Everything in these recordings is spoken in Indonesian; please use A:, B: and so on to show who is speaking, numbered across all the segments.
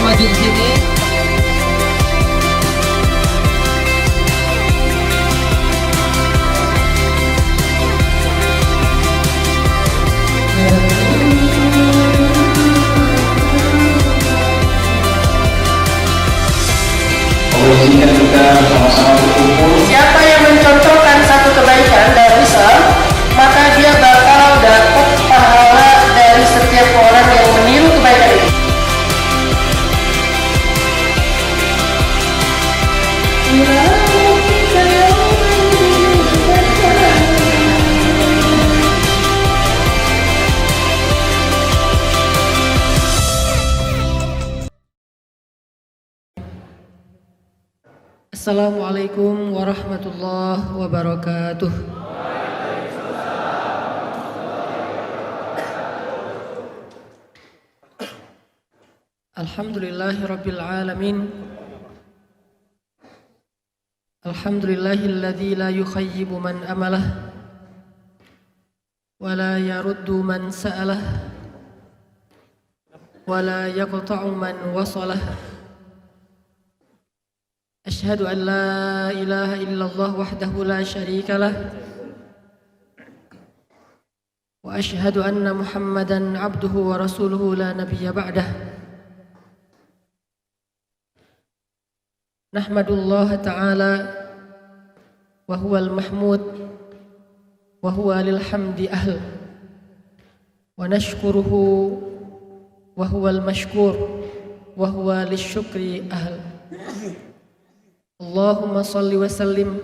A: maju ke sini.
B: Jika kita sama-sama berkumpul,
C: siapa yang mencontohkan satu kebaikan dari Islam, maka dia bakal dapat pahala dari setiap orang yang meniru kebaikan itu. Assalamualaikum warahmatullahi wabarakatuh. Alhamdulillahi rabbil alamin. Alhamdulillahilladzi la yukhayyibu man amalah wa la yaruddu man sa'alah wa la yaqta'u man wasalah. أشهد أن لا إله إلا الله وحده لا شريك له وأشهد أن محمدا عبده ورسوله لا نبي بعده نحمد الله تعالى وهو المحمود وهو للحمد أهل ونشكره وهو المشكور وهو للشكر أهل اللهم صل وسلم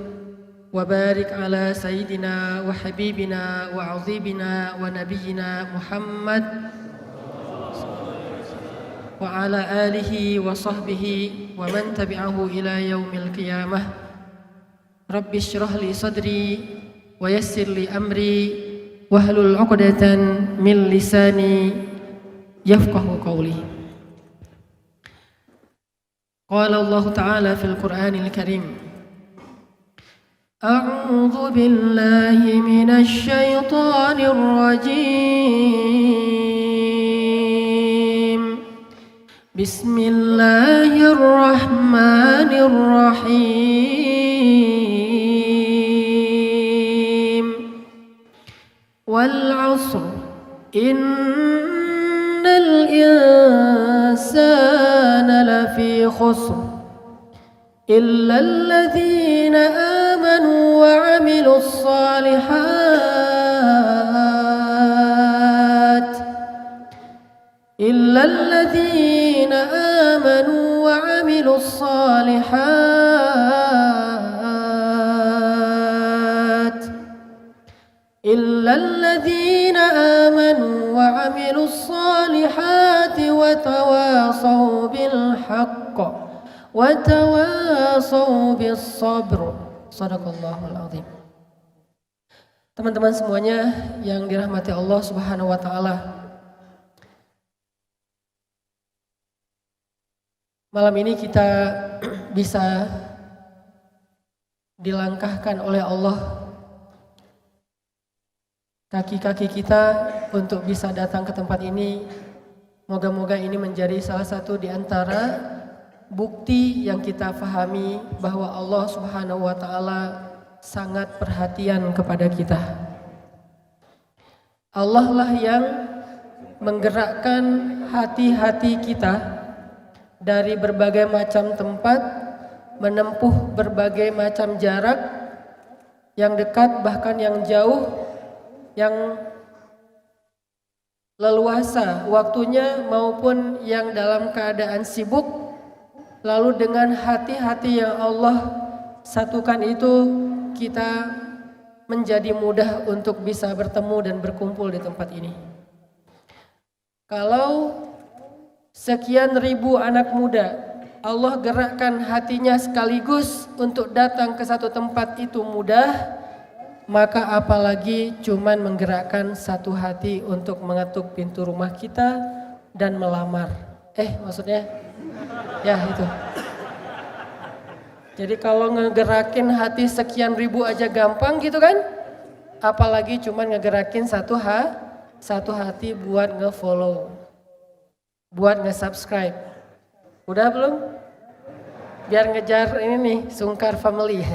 C: وبارك على سيدنا وحبيبنا وعظيمنا ونبينا محمد وعلى آله وصحبه ومن تبعه إلى يوم القيامة رب اشرح لي صدري ويسر لي أمري واحلل عقدة من لساني يفقه قولي. قال الله تعالى في القرآن الكريم أعوذ بالله من الشيطان الرجيم بسم الله الرحمن الرحيم والعصر إن الإنسان لفي خسر إلا الذين آمنوا وعملوا الصالحات إلا الذين آمنوا وعملوا الصالحات إلا الذين آمنوا وعملوا الصالحات وتواصوا بالحق وتواصوا بالصبر. Shadaqallahul azim. Teman-teman semuanya yang dirahmati Allah Subhanahu wa taala. Malam ini kita bisa dilangkahkan oleh Allah kaki-kaki kita untuk bisa datang ke tempat ini. Moga-moga ini menjadi salah satu di antara bukti yang kita fahami bahwa Allah Subhanahu wa taala sangat perhatian kepada kita. Allah lah yang menggerakkan hati-hati kita dari berbagai macam tempat, menempuh berbagai macam jarak, yang dekat bahkan yang jauh, yang leluasa waktunya maupun yang dalam keadaan sibuk, lalu dengan hati-hati yang Allah satukan itu kita menjadi mudah untuk bisa bertemu dan berkumpul di tempat ini. Kalau sekian ribu anak muda Allah gerakkan hatinya sekaligus untuk datang ke satu tempat itu mudah, maka apalagi cuman menggerakkan satu hati untuk mengetuk pintu rumah kita dan melamar. Maksudnya ya itu. Jadi kalau ngegerakin hati sekian ribu aja gampang gitu kan, apalagi cuman ngegerakin satu hati buat nge-follow, buat nge-subscribe, Udah belum? Biar ngejar ini nih, Sungkar Family.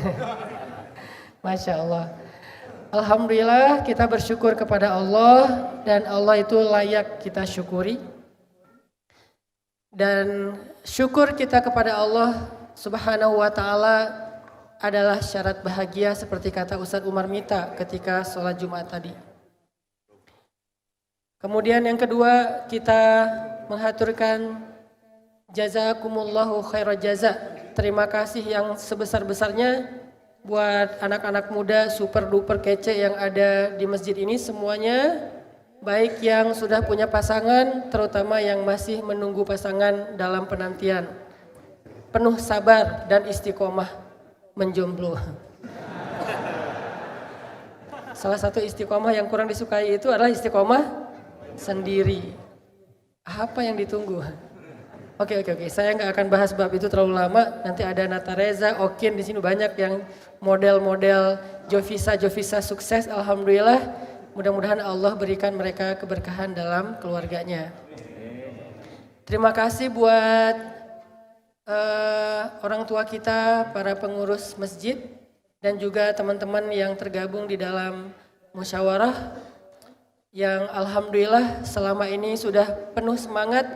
C: Masya Allah. Alhamdulillah kita bersyukur kepada Allah dan Allah itu layak kita syukuri. Dan syukur kita kepada Allah Subhanahu wa ta'ala adalah syarat bahagia seperti kata Ustadz Umar Mita ketika sholat Jumat tadi. Kemudian yang kedua kita menghaturkan jazakumullahu khairal jaza. Terima kasih yang sebesar-besarnya buat anak-anak muda super duper kece yang ada di masjid ini semuanya, baik yang sudah punya pasangan terutama yang masih menunggu pasangan dalam penantian. Penuh sabar dan istiqomah menjomblo. Salah satu istiqomah yang kurang disukai itu adalah istiqomah sendiri. Apa yang ditunggu? Oke. Saya nggak akan bahas bab itu terlalu lama. Nanti ada Nata Reza, Okin di sini banyak yang model-model Jovisa sukses. Alhamdulillah. Mudah-mudahan Allah berikan mereka keberkahan dalam keluarganya. Terima kasih buat orang tua kita, para pengurus masjid, dan juga teman-teman yang tergabung di dalam musyawarah. Yang alhamdulillah selama ini sudah penuh semangat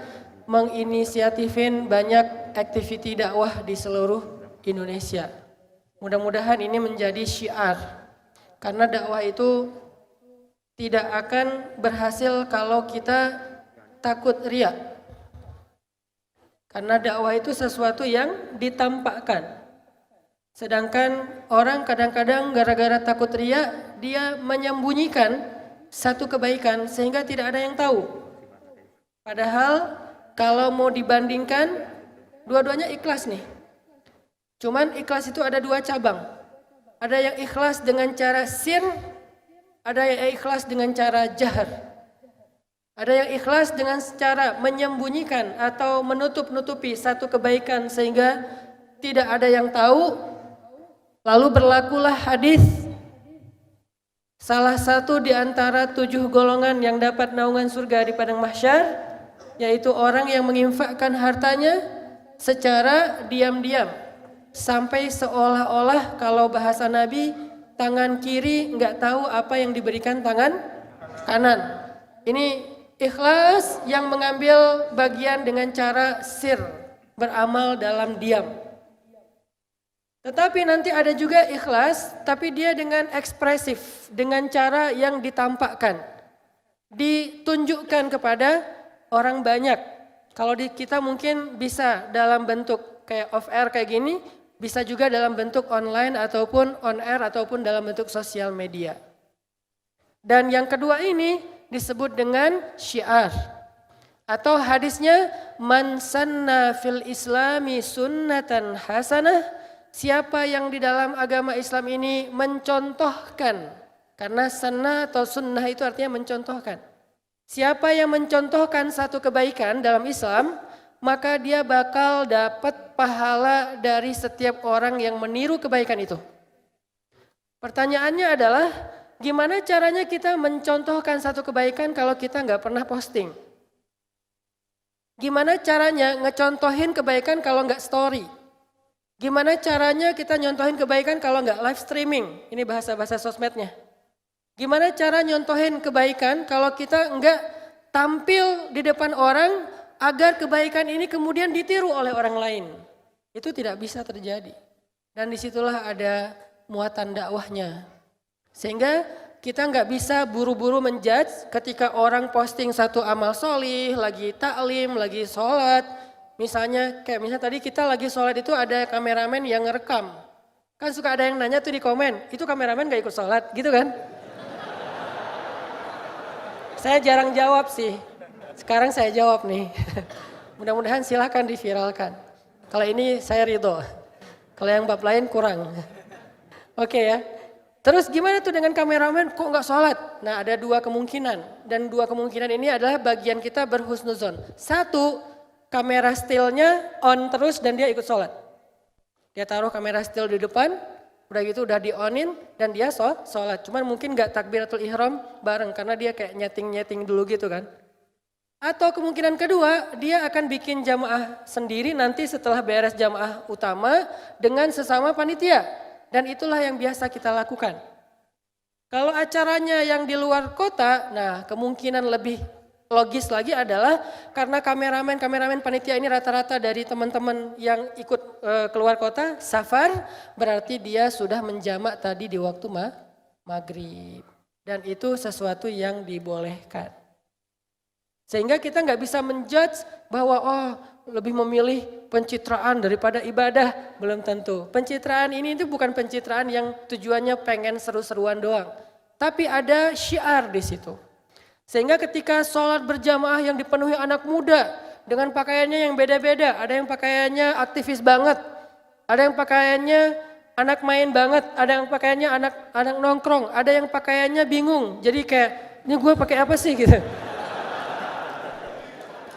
C: menginisiatifin banyak aktiviti dakwah di seluruh Indonesia. Mudah-mudahan ini menjadi syiar. Karena dakwah itu tidak akan berhasil kalau kita takut riya. Karena dakwah itu sesuatu yang ditampakkan. Sedangkan orang kadang-kadang gara-gara takut riya, dia menyembunyikan satu kebaikan sehingga tidak ada yang tahu. Padahal kalau mau dibandingkan, dua-duanya ikhlas nih. Cuman ikhlas itu ada dua cabang. Ada yang ikhlas dengan cara sir, ada yang ikhlas dengan cara jahar. Ada yang ikhlas dengan cara menyembunyikan atau menutup-nutupi satu kebaikan sehingga tidak ada yang tahu. Lalu berlakulah hadis. Salah satu di antara 7 golongan yang dapat naungan surga di padang mahsyar, yaitu orang yang menginfakkan hartanya secara diam-diam sampai seolah-olah kalau bahasa Nabi tangan kiri nggak tahu apa yang diberikan tangan kanan. Ini ikhlas yang mengambil bagian dengan cara sir, beramal dalam diam. Tetapi nanti ada juga ikhlas tapi dia dengan ekspresif, dengan cara yang ditampakkan, ditunjukkan kepada orang banyak. Kalau di kita mungkin bisa dalam bentuk kayak off air kayak gini, bisa juga dalam bentuk online ataupun on air ataupun dalam bentuk sosial media. Dan yang kedua ini disebut dengan syiar. Atau hadisnya man sanna fil islami sunnatan hasanah, siapa yang di dalam agama Islam ini mencontohkan, karena sanna atau sunnah itu artinya mencontohkan. Siapa yang mencontohkan satu kebaikan dalam Islam, maka dia bakal dapat pahala dari setiap orang yang meniru kebaikan itu. Pertanyaannya adalah, gimana caranya kita mencontohkan satu kebaikan kalau kita nggak pernah posting? Gimana caranya ngecontohin kebaikan kalau nggak story? Gimana caranya kita nyontohin kebaikan kalau nggak live streaming? Ini bahasa-bahasa sosmednya. Gimana cara nyontohin kebaikan kalau kita enggak tampil di depan orang agar kebaikan ini kemudian ditiru oleh orang lain? Itu tidak bisa terjadi. Dan disitulah ada muatan dakwahnya. Sehingga kita enggak bisa buru-buru menjudge ketika orang posting satu amal solih, lagi taklim, lagi sholat. Misalnya tadi kita lagi sholat itu ada kameramen yang ngerekam. Kan suka ada yang nanya tuh di komen, itu kameramen gak ikut sholat gitu kan? Saya jarang jawab sih, sekarang saya jawab nih. Mudah-mudahan silakan diviralkan. Kalau ini saya ridho, kalau yang bab lain kurang. Oke ya, terus gimana tuh dengan kameramen kok nggak sholat? Nah ada dua kemungkinan, dan dua kemungkinan ini adalah bagian kita berhusnuzon. Satu, kamera stillnya on terus dan dia ikut sholat. Dia taruh kamera still di depan, udah gitu udah di-onin dan dia sholat. Cuman mungkin gak takbiratul ihram bareng karena dia kayak nyeting-nyeting dulu gitu kan. Atau kemungkinan kedua, dia akan bikin jamaah sendiri nanti setelah beres jamaah utama dengan sesama panitia. Dan itulah yang biasa kita lakukan. Kalau acaranya yang di luar kota, nah kemungkinan lebih logis lagi adalah karena kameramen panitia ini rata-rata dari teman-teman yang ikut keluar kota, safar, berarti dia sudah menjamak tadi di waktu maghrib. Dan itu sesuatu yang dibolehkan. Sehingga kita nggak bisa menjudge bahwa lebih memilih pencitraan daripada ibadah, belum tentu. Pencitraan ini itu bukan pencitraan yang tujuannya pengen seru-seruan doang. Tapi ada syiar di situ. Sehingga ketika sholat berjamaah yang dipenuhi anak muda dengan pakaiannya yang beda-beda, ada yang pakaiannya aktivis banget, ada yang pakaiannya anak main banget, ada yang pakaiannya anak nongkrong, ada yang pakaiannya bingung. Jadi kayak, ini gue pakai apa sih gitu.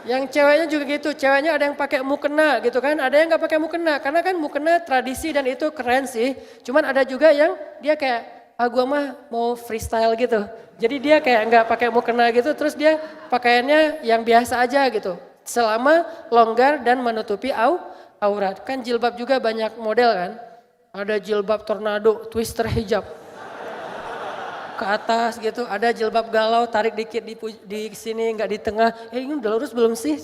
C: Yang ceweknya juga gitu, ceweknya ada yang pakai mukena gitu kan, ada yang nggak pakai mukena, karena kan mukena tradisi dan itu keren sih. Cuman ada juga yang dia kayak, gua mah mau freestyle gitu. Jadi dia kayak nggak pakai mukena gitu, terus dia pakaiannya yang biasa aja gitu. Selama longgar dan menutupi aurat. Kan jilbab juga banyak model kan, ada jilbab tornado, twister hijab. Ke atas gitu, ada jilbab galau, tarik dikit di sini, nggak di tengah. Ini udah lurus belum sih?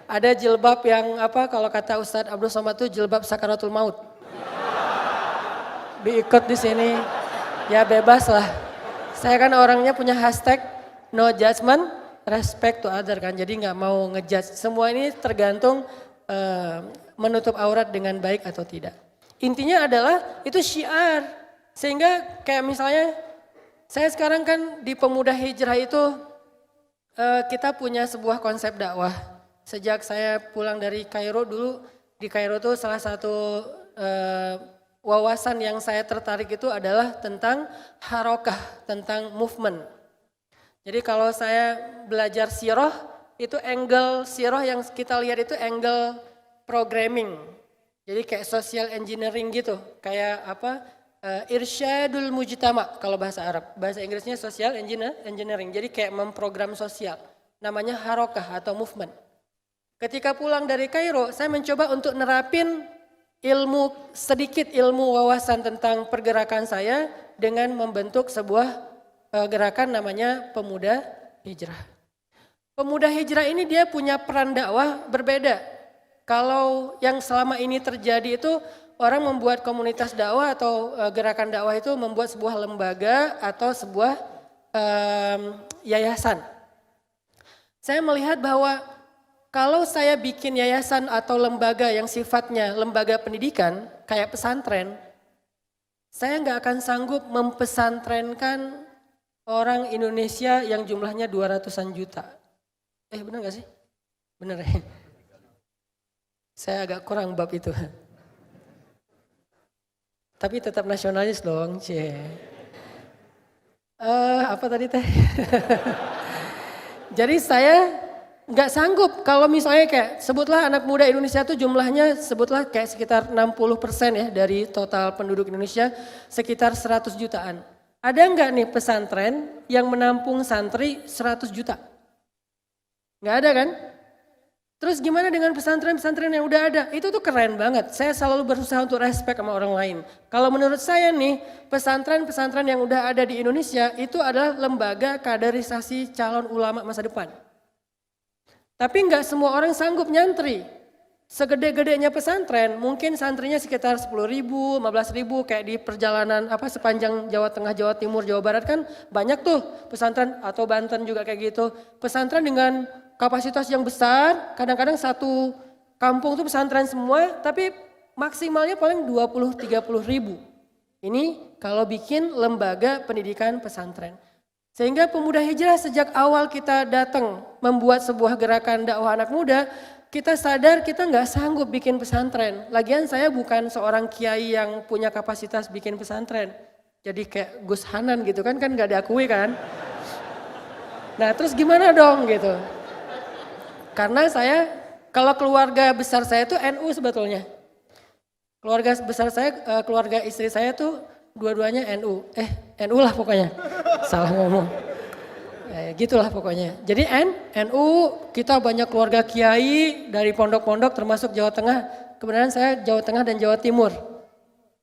C: Ada jilbab yang apa? Kalau kata Ustadz Abdul Somad itu jilbab sakaratul maut. Diikut di sini, ya bebas lah. Saya kan orangnya punya hashtag no judgment, respect to other kan. Jadi nggak mau ngejudge. Semua ini tergantung menutup aurat dengan baik atau tidak. Intinya adalah itu syiar. Sehingga kayak misalnya saya sekarang kan di Pemuda Hijrah itu kita punya sebuah konsep dakwah. Sejak saya pulang dari Kairo dulu, di Kairo itu salah satu wawasan yang saya tertarik itu adalah tentang harokah, tentang movement. Jadi kalau saya belajar sirah, itu angle sirah yang kita lihat itu angle programming. Jadi kayak social engineering gitu, kayak apa? Irsyadul mujtama kalau bahasa Arab, bahasa Inggrisnya social engineering, jadi kayak memprogram sosial, namanya harokah atau movement. Ketika pulang dari Kairo, saya mencoba untuk nerapin sedikit ilmu wawasan tentang pergerakan saya dengan membentuk sebuah gerakan namanya Pemuda Hijrah. Pemuda Hijrah ini dia punya peran dakwah berbeda. Kalau yang selama ini terjadi itu orang membuat komunitas dakwah atau gerakan dakwah itu membuat sebuah lembaga atau sebuah yayasan. Saya melihat bahwa kalau saya bikin yayasan atau lembaga yang sifatnya lembaga pendidikan kayak pesantren, saya nggak akan sanggup mempesantrenkan orang Indonesia yang jumlahnya 200-an juta. Benar nggak sih? Benar ya? Saya agak kurang bab itu. Tapi tetap nasionalis dong, apa tadi teh? Jadi saya nggak sanggup kalau misalnya kayak sebutlah anak muda Indonesia itu jumlahnya sebutlah kayak sekitar 60% ya dari total penduduk Indonesia sekitar 100 jutaan. Ada nggak nih pesantren yang menampung santri 100 juta? Nggak ada kan? Terus gimana dengan pesantren-pesantren yang udah ada? Itu tuh keren banget. Saya selalu berusaha untuk respect sama orang lain. Kalau menurut saya nih, pesantren-pesantren yang udah ada di Indonesia itu adalah lembaga kaderisasi calon ulama masa depan. Tapi nggak semua orang sanggup nyantri. Segede-gedenya pesantren, mungkin santrinya sekitar 10.000, 15.000 kayak di perjalanan sepanjang Jawa Tengah, Jawa Timur, Jawa Barat kan banyak tuh pesantren atau Banten juga kayak gitu. Pesantren dengan kapasitas yang besar, kadang-kadang satu kampung itu pesantren semua, tapi maksimalnya paling 20-30 ribu. Ini kalau bikin lembaga pendidikan pesantren. Sehingga Pemuda Hijrah sejak awal kita datang membuat sebuah gerakan dakwah anak muda, kita sadar kita nggak sanggup bikin pesantren. Lagian saya bukan seorang kiai yang punya kapasitas bikin pesantren. Jadi kayak Gus Hanan gitu kan nggak diakui kan. Nah terus gimana dong gitu. Karena saya, kalau keluarga besar saya itu NU sebetulnya. Keluarga besar saya, keluarga istri saya tuh dua-duanya NU. NU lah pokoknya. Salah ngomong. gitulah pokoknya. Jadi NU kita banyak keluarga kiai dari pondok-pondok termasuk Jawa Tengah. Kebenaran saya Jawa Tengah dan Jawa Timur.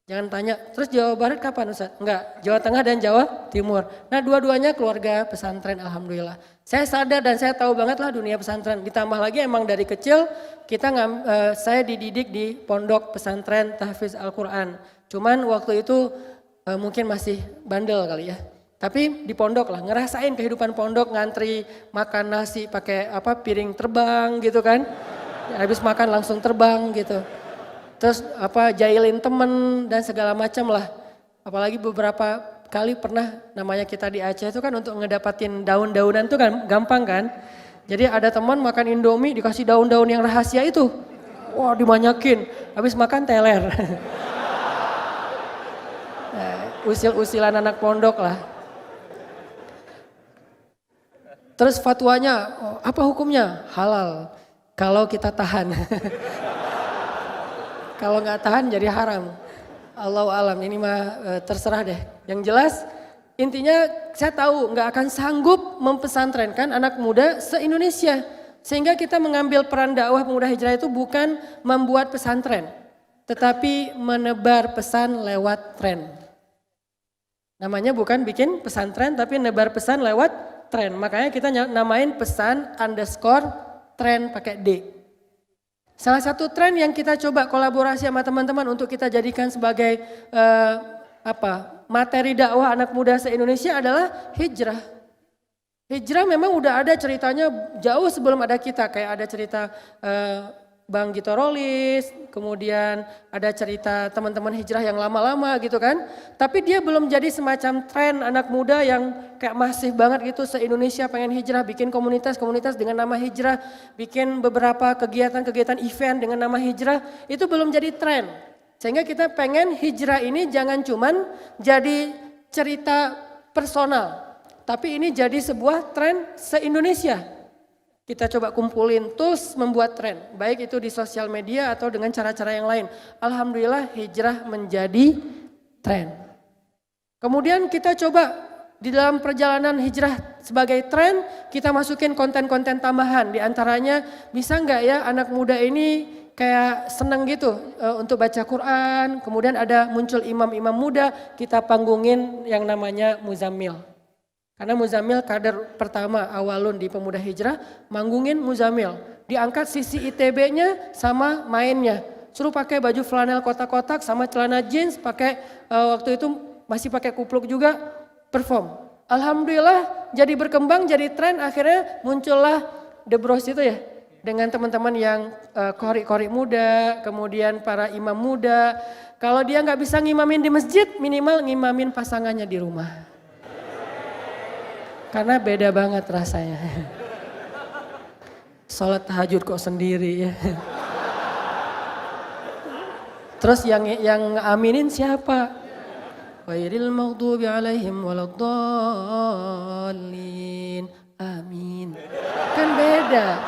C: Jangan tanya, terus Jawa Barat kapan Ustaz? Enggak, Jawa Tengah dan Jawa Timur. Nah dua-duanya keluarga pesantren alhamdulillah. Saya sadar dan saya tahu banget lah dunia pesantren. Ditambah lagi emang dari kecil saya dididik di pondok pesantren tahfiz Al-Quran. Cuman waktu itu mungkin masih bandel kali ya. Tapi di pondok lah, ngerasain kehidupan pondok, ngantri makan nasi pakai piring terbang gitu kan. Habis makan langsung terbang gitu. Terus jailin temen dan segala macam lah. Apalagi beberapa kali pernah namanya kita di Aceh itu kan untuk ngedapatin daun-daunan itu kan gampang kan. Jadi ada teman makan Indomie dikasih daun-daun yang rahasia itu. Wah dimanyakin, habis makan teler. Usil-usilan anak pondok lah. Terus fatwanya, apa hukumnya? Halal. Kalau kita tahan. Kalau nggak tahan jadi haram. Allahu alam, ini mah terserah deh. Yang jelas intinya saya tahu nggak akan sanggup mempesantrenkan anak muda se-Indonesia. Sehingga kita mengambil peran dakwah pemuda hijrah itu bukan membuat pesantren. Tetapi menebar pesan lewat tren. Namanya bukan bikin pesantren tapi nebar pesan lewat tren. Makanya kita namain pesan _tren pakai D. Salah satu tren yang kita coba kolaborasi sama teman-teman untuk kita jadikan sebagai materi dakwah anak muda se-Indonesia adalah hijrah. Hijrah memang udah ada ceritanya jauh sebelum ada kita. Kayak ada cerita Bang Gito Rolis, kemudian ada cerita teman-teman hijrah yang lama-lama gitu kan. Tapi dia belum jadi semacam tren anak muda yang kayak masif banget gitu se-Indonesia pengen hijrah, bikin komunitas-komunitas dengan nama hijrah, bikin beberapa kegiatan-kegiatan event dengan nama hijrah, itu belum jadi tren. Sehingga kita pengen hijrah ini jangan cuman jadi cerita personal, tapi ini jadi sebuah tren se-Indonesia. Kita coba kumpulin tools membuat tren, baik itu di sosial media atau dengan cara-cara yang lain. Alhamdulillah hijrah menjadi tren. Kemudian kita coba di dalam perjalanan hijrah sebagai tren, kita masukin konten-konten tambahan. Di antaranya bisa nggak ya anak muda ini kayak seneng gitu untuk baca Quran. Kemudian ada muncul imam-imam muda, kita panggungin yang namanya Muzammil. Karena Muzammil kader pertama awalun di pemuda hijrah, manggungin Muzammil. Diangkat sisi ITB-nya sama mainnya. Suruh pakai baju flanel kotak-kotak sama celana jeans, pakai waktu itu masih pakai kupluk juga, perform. Alhamdulillah jadi berkembang, jadi tren, akhirnya muncullah The Bros itu ya. Dengan teman-teman yang kori-kori muda, kemudian para imam muda. Kalau dia nggak bisa ngimamin di masjid, minimal ngimamin pasangannya di rumah. Karena beda banget rasanya. Sholat tahajud kok sendiri ya. Terus yang aminin siapa? Ghairil maghdubi alaihim waladdallin. Amin. Kan beda.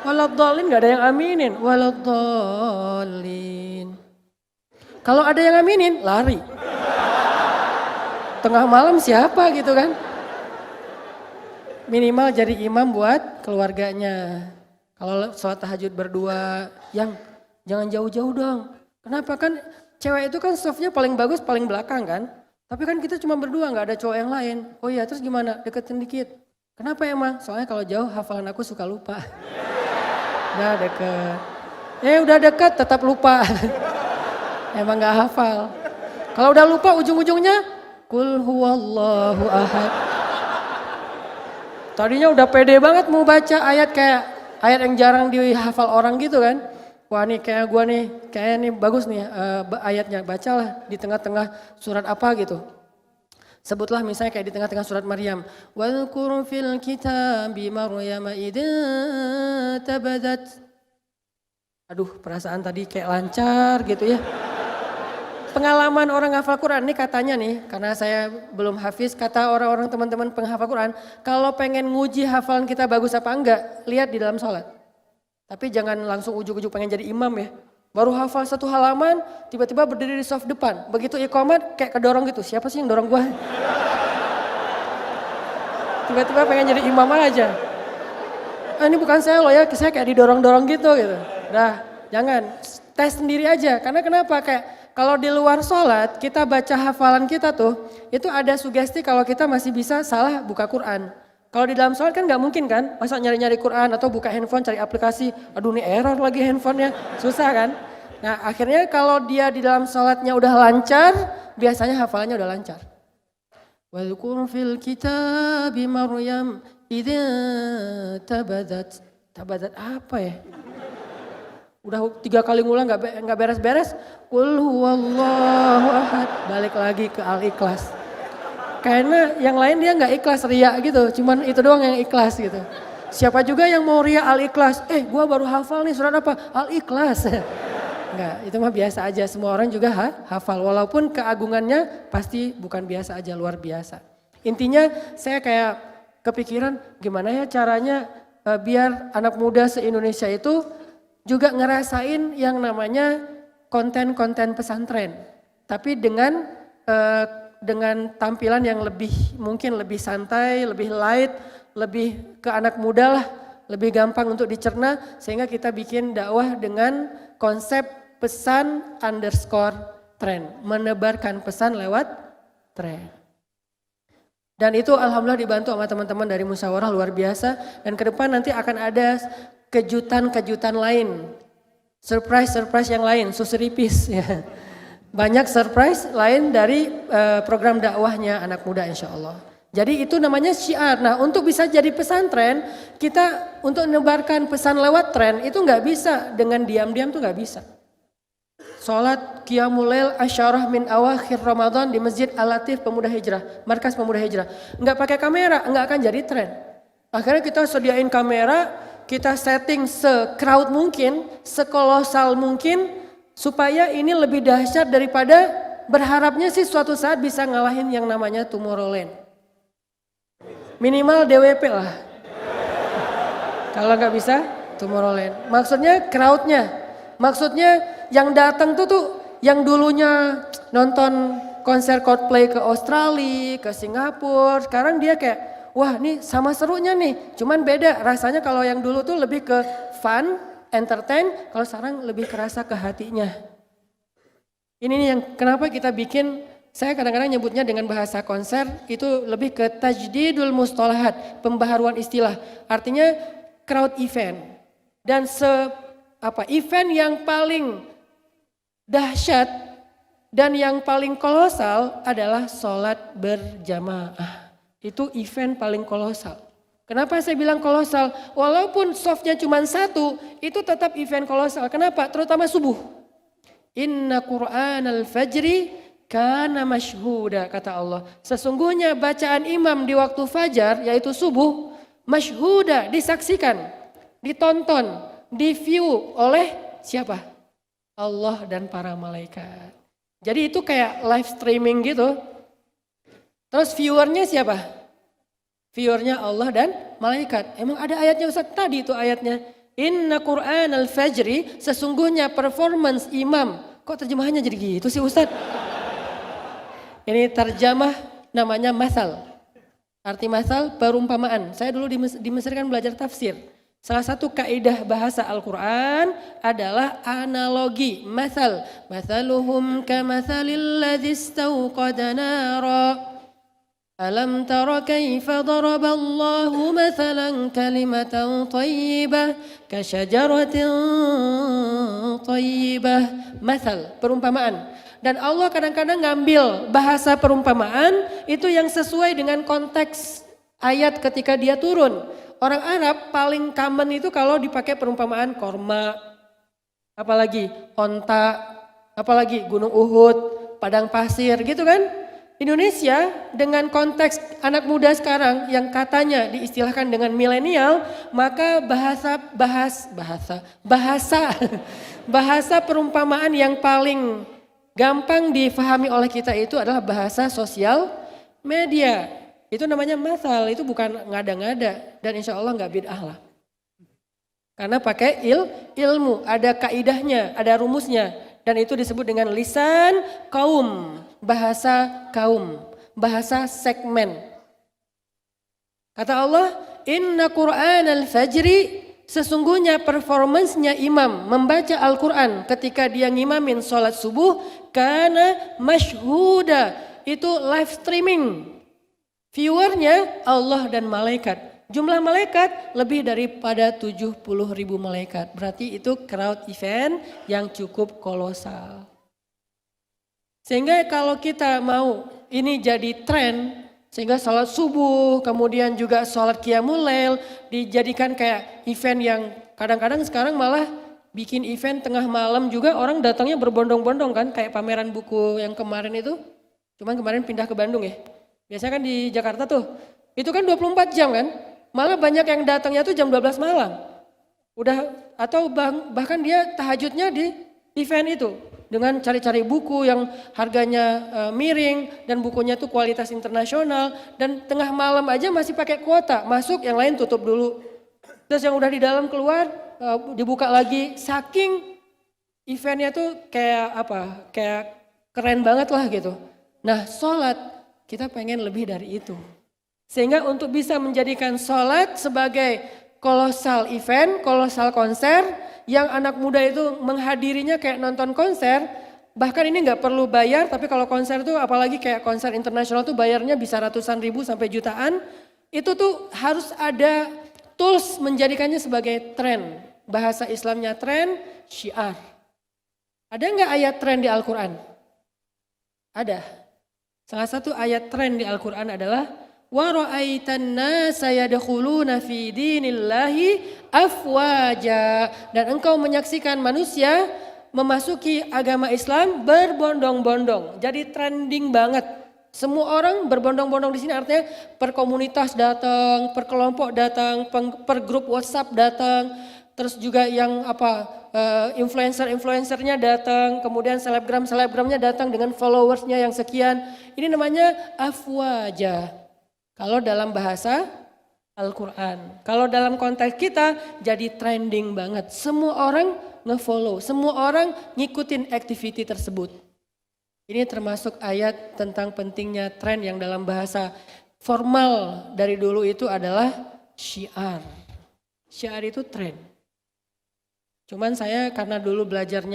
C: Waladdallin gak ada yang aminin. Waladdallin. Kalau ada yang aminin, lari. Tengah malam siapa gitu kan? Minimal jadi imam buat keluarganya. Kalau sholat tahajud berdua, yang jangan jauh-jauh dong. Kenapa kan cewek itu kan softnya paling bagus paling belakang kan. Tapi kan kita cuma berdua gak ada cowok yang lain. Oh iya terus gimana? Deketin dikit. Kenapa emang? Soalnya kalau jauh hafalan aku suka lupa. Udah deket. Udah deket tetap lupa. Emang gak hafal. Kalau udah lupa ujung-ujungnya Qul huwallahu ahad. Tadinya udah pede banget mau baca ayat ayat yang jarang dihafal orang gitu kan. Wah nih kayak gua nih, kayaknya nih bagus nih ayatnya. Bacalah di tengah-tengah surat apa gitu. Sebutlah misalnya kayak di tengah-tengah surat Maryam. Wadhkur fil kitabi Maryam idza tabadat. Aduh perasaan tadi kayak lancar gitu ya. Pengalaman orang hafal Quran ini katanya nih, karena saya belum hafiz, kata orang-orang teman-teman penghafal Quran, kalau pengen nguji hafalan kita bagus apa enggak, lihat di dalam sholat. Tapi jangan langsung ujuk-ujuk pengen jadi imam ya. Baru hafal satu halaman, tiba-tiba berdiri di saf depan. Begitu iqamat kayak kedorong gitu, siapa sih yang dorong gua? Tiba-tiba pengen jadi imam aja. Ini bukan saya loh ya, saya kayak didorong-dorong gitu. Nah, jangan, tes sendiri aja. Karena kenapa? Kayak kalau di luar sholat, kita baca hafalan kita tuh, itu ada sugesti kalau kita masih bisa salah buka Quran. Kalau di dalam sholat kan nggak mungkin kan, masa nyari-nyari Quran atau buka handphone cari aplikasi, aduh nih error lagi handphonenya, susah kan. Nah akhirnya kalau dia di dalam sholatnya udah lancar, biasanya hafalannya udah lancar. Wadhkur fil kitabi Maryam idza tabadat. Tabadat apa ya? Udah 3 kali ngulang nggak beres-beres. Qul huwallahu ahad. Balik lagi ke Al-Ikhlas. Karena yang lain dia nggak ikhlas, ria gitu. Cuman itu doang yang ikhlas gitu. Siapa juga yang mau ria Al-Ikhlas? Gua baru hafal nih surat apa? Al-Ikhlas. Enggak, itu mah biasa aja. Semua orang juga hafal. Walaupun keagungannya pasti bukan biasa aja, luar biasa. Intinya saya kayak kepikiran gimana ya caranya biar anak muda se-Indonesia itu juga ngerasain yang namanya konten-konten pesantren. Tapi dengan tampilan yang mungkin lebih santai, lebih light, lebih ke anak muda lah. Lebih gampang untuk dicerna sehingga kita bikin dakwah dengan konsep pesan underscore tren, menebarkan pesan lewat tren. Dan itu alhamdulillah dibantu sama teman-teman dari musyawarah luar biasa. Dan ke depan nanti akan ada kejutan-kejutan lain, surprise yang lain, susuripis ya. Banyak surprise lain dari program dakwahnya anak muda insya Allah. Jadi itu namanya syiar. Nah untuk bisa jadi pesantren, kita untuk menebarkan pesan lewat tren itu nggak bisa dengan diam-diam tuh nggak bisa. Sholat Qiyamul Lail Asyarah min awakhir Ramadan di Masjid Al-Latif Pemuda Hijrah, Markas Pemuda Hijrah. Nggak pakai kamera, nggak akan jadi tren. Akhirnya kita sediain kamera, kita setting se-crowd mungkin, sekolosal mungkin, supaya ini lebih dahsyat daripada berharapnya sih suatu saat bisa ngalahin yang namanya Tomorrowland. Minimal DWP lah. Kalau nggak bisa Tomorrowland. Maksudnya crowdnya. Maksudnya yang datang tuh yang dulunya nonton konser Coldplay ke Australia, ke Singapura. Sekarang dia kayak wah nih sama serunya nih. Cuman beda rasanya kalau yang dulu tuh lebih ke fun, entertain. Kalau sekarang lebih kerasa ke hatinya. Ini nih yang kenapa kita bikin. Saya kadang-kadang nyebutnya dengan bahasa konser itu lebih ke tajdidul mustalahat, pembaharuan istilah. Artinya crowd event. Dan event yang paling dahsyat dan yang paling kolosal adalah sholat berjamaah. Itu event paling kolosal. Kenapa saya bilang kolosal? Walaupun softnya cuma 1, itu tetap event kolosal. Kenapa? Terutama subuh. Inna Qur'anal fajri kana masyhuda kata Allah. Sesungguhnya bacaan imam di waktu fajar yaitu subuh masyhuda disaksikan, ditonton, di-view oleh siapa? Allah dan para malaikat. Jadi itu kayak live streaming gitu. Terus viewernya siapa? Viewernya Allah dan malaikat. Emang ada ayatnya Ustaz? Tadi itu ayatnya. Inna Qur'anal fajri sesungguhnya performance imam. Kok terjemahannya jadi gitu sih Ustaz? Ini terjemah namanya masal. Arti masal perumpamaan. Saya dulu di Mesir kan belajar tafsir. Salah satu kaidah bahasa Al-Quran adalah analogi. Masal. Masaluhum kamathalil ladzi istawqada nara. Alam tara kaifa daraballahu mathalan kalimatan thayyibah kasyajaratin thayyibah. Masal, perumpamaan. Dan Allah kadang-kadang ngambil bahasa perumpamaan itu yang sesuai dengan konteks ayat ketika dia turun. Orang Arab paling common itu kalau dipakai perumpamaan korma, apalagi onta, apalagi gunung Uhud, padang pasir gitu kan. Indonesia dengan konteks anak muda sekarang yang katanya diistilahkan dengan milenial, maka bahasa perumpamaan yang paling gampang difahami oleh kita itu adalah bahasa sosial media. Itu namanya masal, itu bukan ngada-ngada dan insya Allah nggak bid'ah lah. Karena pakai ilmu, ada kaidahnya, ada rumusnya. Dan itu disebut dengan lisan kaum, bahasa segmen. Kata Allah, inna Qur'anal fajri, sesungguhnya performancenya imam membaca Al-Quran ketika dia ngimamin sholat subuh, kana masyhuda, itu live streaming. Viewernya Allah dan malaikat. Jumlah malaikat lebih daripada 70.000 malaikat. Berarti itu crowd event yang cukup kolosal. Sehingga kalau kita mau ini jadi tren, sehingga sholat subuh, kemudian juga sholat qiyamul lail dijadikan kayak event yang kadang-kadang sekarang malah bikin event tengah malam juga orang datangnya berbondong-bondong kan. Kayak pameran buku yang kemarin itu, cuman kemarin pindah ke Bandung ya. Biasanya kan di Jakarta tuh, itu kan 24 jam kan. Malah banyak yang datangnya tuh jam 12 malam. Udah atau bahkan dia tahajudnya di event itu. Dengan cari-cari buku yang harganya miring dan bukunya tuh kualitas internasional. Dan tengah malam aja masih pakai kuota, masuk yang lain tutup dulu. Terus yang udah di dalam keluar dibuka lagi, saking eventnya tuh kayak apa, kayak keren banget lah gitu. Nah sholat kita pengen lebih dari itu. Sehingga untuk bisa menjadikan sholat sebagai kolosal event, kolosal konser, yang anak muda itu menghadirinya kayak nonton konser, bahkan ini nggak perlu bayar, tapi kalau konser tuh apalagi kayak konser internasional tuh bayarnya bisa ratusan ribu sampai jutaan, itu tuh harus ada tools menjadikannya sebagai tren. Bahasa Islamnya tren, syiar. Ada nggak ayat tren di Al-Quran? Ada. Salah satu ayat tren di Al-Quran adalah وَرَأَيْتَ النَّاسَ يَدْخُلُونَ فِي دِينِ اللَّهِ أَفْوَاجًا. Dan engkau menyaksikan manusia memasuki agama Islam berbondong-bondong. Jadi trending banget. Semua orang berbondong-bondong di sini artinya per komunitas datang, per kelompok datang, per grup WhatsApp datang. Terus juga yang influencer-influencernya datang, kemudian selebgram-selebgramnya datang dengan followersnya yang sekian. Ini namanya afwaja. Kalau dalam bahasa Al-Quran. Kalau dalam konteks kita jadi trending banget. Semua orang nge-follow, semua orang ngikutin activity tersebut. Ini termasuk ayat tentang pentingnya tren yang dalam bahasa formal dari dulu itu adalah syiar. Syiar itu tren. Cuman saya karena dulu belajar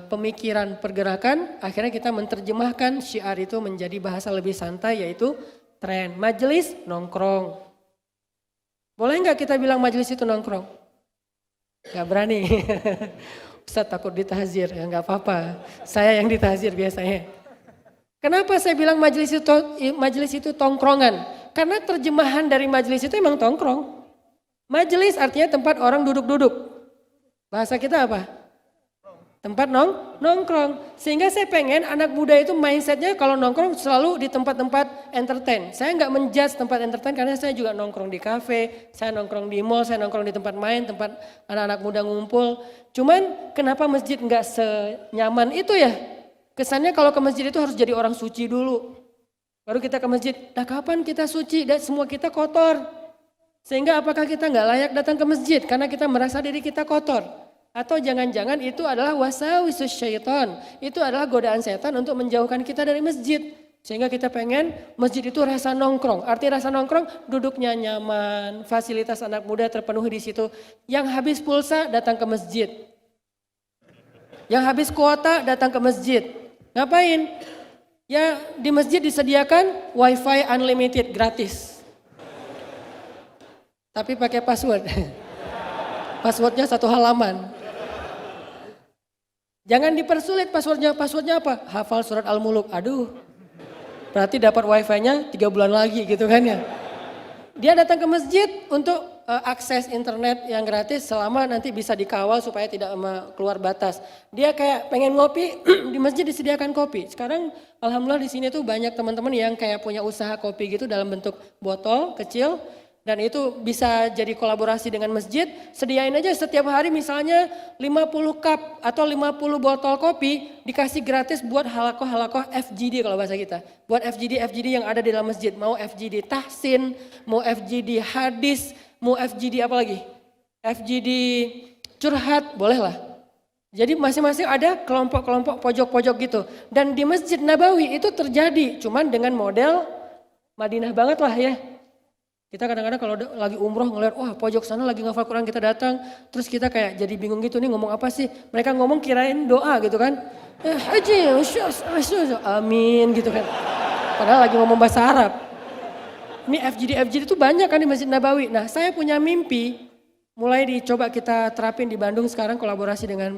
C: pemikiran pergerakan, akhirnya kita menerjemahkan syiar itu menjadi bahasa lebih santai yaitu tren. Majelis nongkrong. Boleh nggak kita bilang majelis itu nongkrong? Gak berani. Ustaz takut ditahzir, ya nggak apa-apa. Saya yang ditahzir biasanya. Kenapa saya bilang majelis itu tongkrongan? Karena terjemahan dari majelis itu emang tongkrong. Majelis artinya tempat orang duduk-duduk. Bahasa kita apa? Tempat nongkrong. Sehingga saya pengen anak muda itu mindsetnya kalau nongkrong selalu di tempat-tempat entertain. Saya nggak menjudge tempat entertain karena saya juga nongkrong di kafe, saya nongkrong di mall, saya nongkrong di tempat main, tempat anak-anak muda ngumpul. Cuman kenapa masjid nggak senyaman itu ya? Kesannya kalau ke masjid itu harus jadi orang suci dulu. Baru kita ke masjid, nah kapan kita suci? Dan semua kita kotor. Sehingga apakah kita nggak layak datang ke masjid karena kita merasa diri kita kotor? Atau jangan-jangan itu adalah wasawisus syaitan. Itu adalah godaan setan untuk menjauhkan kita dari masjid. Sehingga kita pengen masjid itu rasa nongkrong. Arti rasa nongkrong duduknya nyaman, fasilitas anak muda terpenuhi di situ. Yang habis pulsa datang ke masjid. Yang habis kuota datang ke masjid. Ngapain? Ya di masjid disediakan wifi unlimited gratis. Tapi pakai password. Passwordnya 1 halaman. Jangan dipersulit passwordnya. Passwordnya apa? Hafal surat Al-Muluk. Aduh, berarti dapat wifi-nya 3 bulan lagi gitu kan ya. Dia datang ke masjid untuk akses internet yang gratis selama nanti bisa dikawal supaya tidak keluar batas. Dia kayak pengen ngopi, di masjid disediakan kopi. Sekarang alhamdulillah di sini tuh banyak teman-teman yang kayak punya usaha kopi gitu dalam bentuk botol kecil. Dan itu bisa jadi kolaborasi dengan masjid, sediain aja setiap hari misalnya 50 cup atau 50 botol kopi dikasih gratis buat halakoh-halakoh FGD kalau bahasa kita. Buat FGD yang ada di dalam masjid, mau FGD tahsin, mau FGD hadis, mau FGD apa lagi? FGD curhat, boleh lah. Jadi masing-masing ada kelompok-kelompok pojok-pojok gitu. Dan di Masjid Nabawi itu terjadi, cuman dengan model Madinah banget lah ya. Kita kadang-kadang kalau lagi umroh ngeliat, wah pojok sana lagi ngafal Quran kita datang. Terus kita kayak jadi bingung gitu nih ngomong apa sih. Mereka ngomong kirain doa gitu kan. Haji, amin gitu kan. Padahal lagi ngomong bahasa Arab. Ini FGD itu banyak kan di Masjid Nabawi. Nah saya punya mimpi, mulai dicoba kita terapin di Bandung sekarang kolaborasi dengan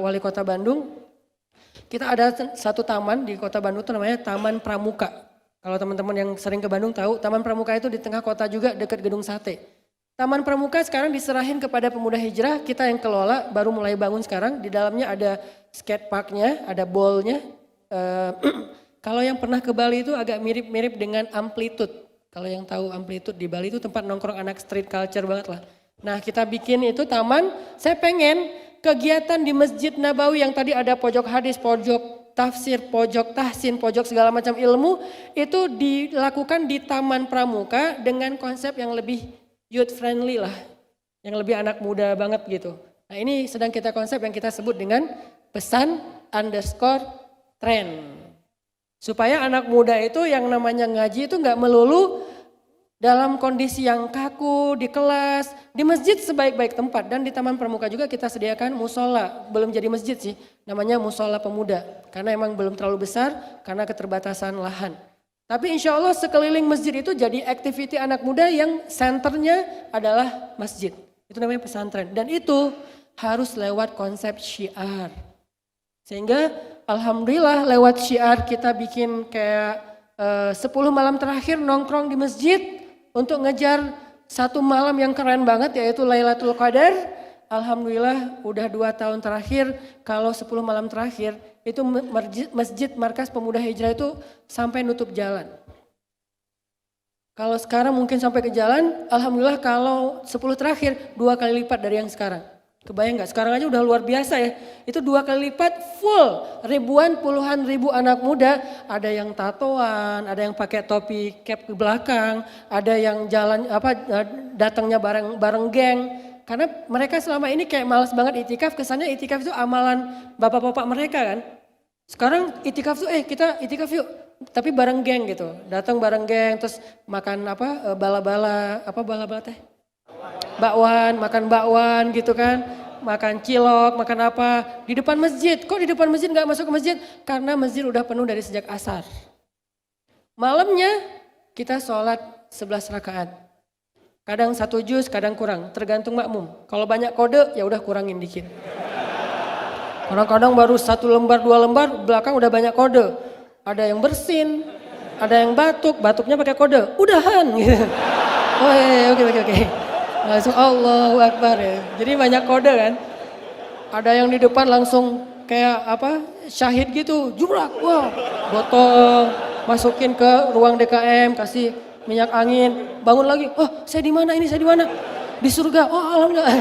C: Wali Kota Bandung. Kita ada satu taman di Kota Bandung itu namanya Taman Pramuka. Kalau teman-teman yang sering ke Bandung tahu, Taman Pramuka itu di tengah kota juga dekat Gedung Sate. Taman Pramuka sekarang diserahin kepada pemuda hijrah, kita yang kelola, baru mulai bangun sekarang. Di dalamnya ada skate parknya, ada ballnya. Kalau yang pernah ke Bali itu agak mirip-mirip dengan Amplitude. Kalau yang tahu Amplitude di Bali itu tempat nongkrong anak street culture banget lah. Nah kita bikin itu taman, saya pengen kegiatan di Masjid Nabawi yang tadi ada pojok hadis, pojok tafsir, pojok tahsin, pojok segala macam ilmu itu dilakukan di Taman Pramuka dengan konsep yang lebih youth friendly lah, yang lebih anak muda banget gitu. Nah ini sedang kita konsep yang kita sebut dengan pesan_tren. Supaya anak muda itu yang namanya ngaji itu nggak melulu dalam kondisi yang kaku di kelas, di masjid sebaik-baik tempat dan di Taman Pramuka juga kita sediakan musola, belum jadi masjid sih, namanya musola pemuda karena emang belum terlalu besar karena keterbatasan lahan. Tapi insya Allah sekeliling masjid itu jadi aktiviti anak muda yang senternya adalah masjid, itu namanya pesantren dan itu harus lewat konsep syiar. Sehingga alhamdulillah lewat syiar kita bikin kayak 10 malam terakhir nongkrong di masjid untuk ngejar satu malam yang keren banget yaitu Lailatul Qadar. Alhamdulillah udah 2 tahun terakhir kalau 10 malam terakhir itu masjid markas pemuda hijrah itu sampai nutup jalan. Kalau sekarang mungkin sampai ke jalan, alhamdulillah kalau 10 terakhir 2 kali lipat dari yang sekarang. Kebayang gak? Sekarang aja udah luar biasa ya. Itu 2 kali lipat full. Ribuan, puluhan ribu anak muda. Ada yang tatoan, ada yang pakai topi cap ke belakang. Ada yang jalan datangnya bareng geng. Karena mereka selama ini kayak malas banget itikaf. Kesannya itikaf itu amalan bapak-bapak mereka kan. Sekarang itikaf tuh kita itikaf yuk. Tapi bareng geng gitu. Datang bareng geng terus makan bala-bala. Apa bala-bala teh? Bakwan, makan bakwan gitu kan, makan cilok, makan apa, di depan masjid. Kok di depan masjid gak masuk ke masjid? Karena masjid udah penuh dari sejak asar. Malamnya kita sholat 11 rakaat. Kadang 1 juz, kadang kurang, tergantung makmum. Kalau banyak kode ya udah kurangin dikit. Kadang-kadang baru 1 lembar, 2 lembar, belakang udah banyak kode. Ada yang bersin, ada yang batuknya pakai kode, udahan gitu. Oh iya, oke. Langsung Allahu Akbar ya. Jadi banyak kode kan. Ada yang di depan langsung kayak syahid gitu. Jumrak, wah botol masukin ke ruang DKM, kasih minyak angin. Bangun lagi, oh saya di mana ini, saya di mana? Di surga, oh alhamdulillah.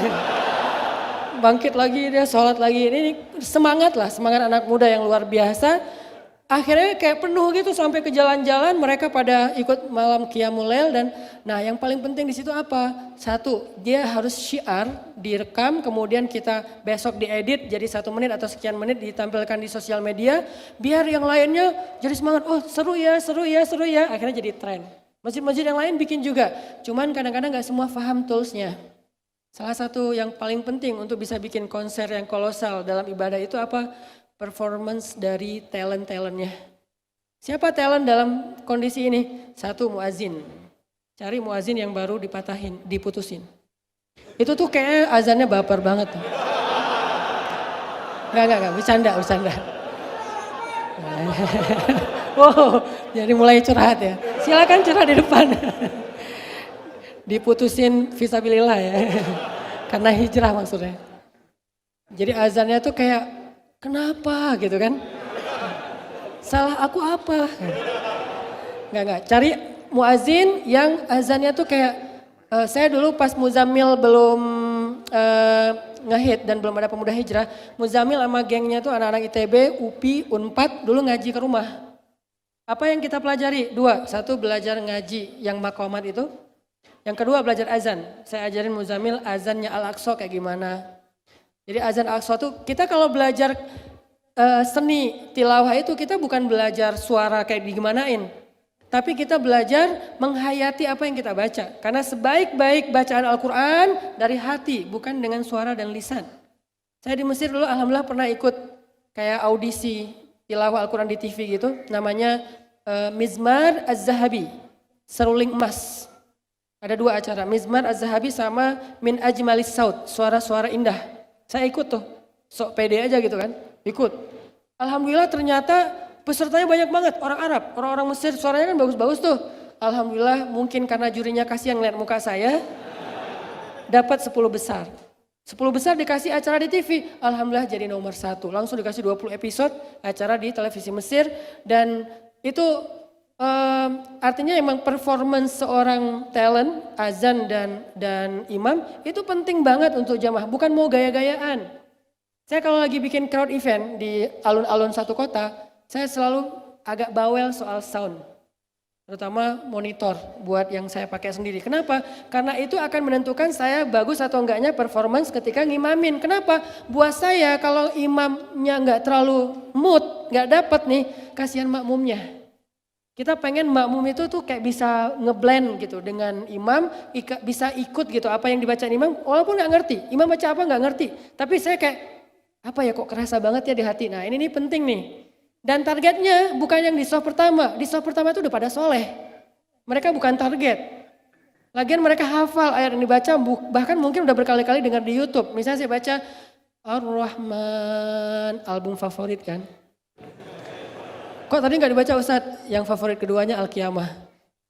C: Bangkit lagi dia, sholat lagi. Ini semangat lah, semangat anak muda yang luar biasa. Akhirnya kayak penuh gitu sampai ke jalan-jalan mereka pada ikut malam Qiyamul Lail dan nah yang paling penting di situ apa? 1, dia harus syiar, direkam kemudian kita besok diedit jadi 1 menit atau sekian menit ditampilkan di sosial media biar yang lainnya jadi semangat, oh seru ya, akhirnya jadi tren. Masjid-masjid yang lain bikin juga, cuman kadang-kadang gak semua paham toolsnya. Salah satu yang paling penting untuk bisa bikin konser yang kolosal dalam ibadah itu apa? Performance dari talent-talentnya. Siapa talent dalam kondisi ini? 1 muazin. Cari muazin yang baru diputusin. Itu tuh kayak azannya baper banget tuh. Enggak, bercanda. Wow, jadi mulai curhat ya. Silakan curhat di depan. Diputusin fisabilillah ya. Karena hijrah maksudnya. Jadi azannya tuh kayak kenapa gitu kan? Salah aku apa? Enggak. Cari muazin yang azannya tuh kayak saya dulu pas Muzammil belum ngehit dan belum ada pemuda hijrah. Muzammil sama gengnya tuh anak-anak ITB, UPI, Unpad dulu ngaji ke rumah. Apa yang kita pelajari? 2, 1 belajar ngaji yang maqamat itu. Yang kedua belajar azan. Saya ajarin Muzammil azannya Al-Aqsa kayak gimana. Jadi azan Al-Aqsa tuh kita kalau belajar seni tilawah itu kita bukan belajar suara kayak digimanain. tapi kita belajar menghayati apa yang kita baca. Karena sebaik-baik bacaan Al-Quran dari hati, bukan dengan suara dan lisan. Saya di Mesir dulu alhamdulillah pernah ikut kayak audisi tilawah Al-Quran di TV gitu. Namanya Mizmar Az-Zahabi, seruling emas. Ada 2 acara, Mizmar Az-Zahabi sama Min Ajmalis Saut, suara-suara indah. Saya ikut tuh, sok pede aja gitu kan, ikut. Alhamdulillah ternyata pesertanya banyak banget, orang Arab, orang-orang Mesir, suaranya kan bagus-bagus tuh. Alhamdulillah mungkin karena jurinya kasihan ngeliat muka saya, dapat 10 besar. 10 besar dikasih acara di TV, alhamdulillah jadi nomor 1. Langsung dikasih 20 episode acara di televisi Mesir. Dan itu artinya emang performance seorang talent, azan dan imam itu penting banget untuk jamaah, bukan mau gaya-gayaan. Saya kalau lagi bikin crowd event di alun-alun satu kota, saya selalu agak bawel soal sound. Terutama monitor buat yang saya pakai sendiri. Kenapa? Karena itu akan menentukan saya bagus atau enggaknya performance ketika ngimamin. Kenapa? Buat saya kalau imamnya enggak terlalu mood, enggak dapat nih, kasihan makmumnya. Kita pengen makmum itu tuh kayak bisa ngeblend gitu dengan imam, bisa ikut gitu apa yang dibaca imam, walaupun enggak ngerti. Imam baca apa enggak ngerti. Tapi saya kayak, apa ya kok kerasa banget ya di hati. Nah ini penting nih. Dan targetnya bukan yang di soft pertama. Di soft pertama itu udah pada soleh. Mereka bukan target. Lagian mereka hafal ayat yang dibaca, bahkan mungkin udah berkali-kali dengar di YouTube. Misalnya saya baca Ar-Rahman, album favorit kan. Kok tadi gak dibaca Ustadz? Yang favorit keduanya Al-Qiyamah.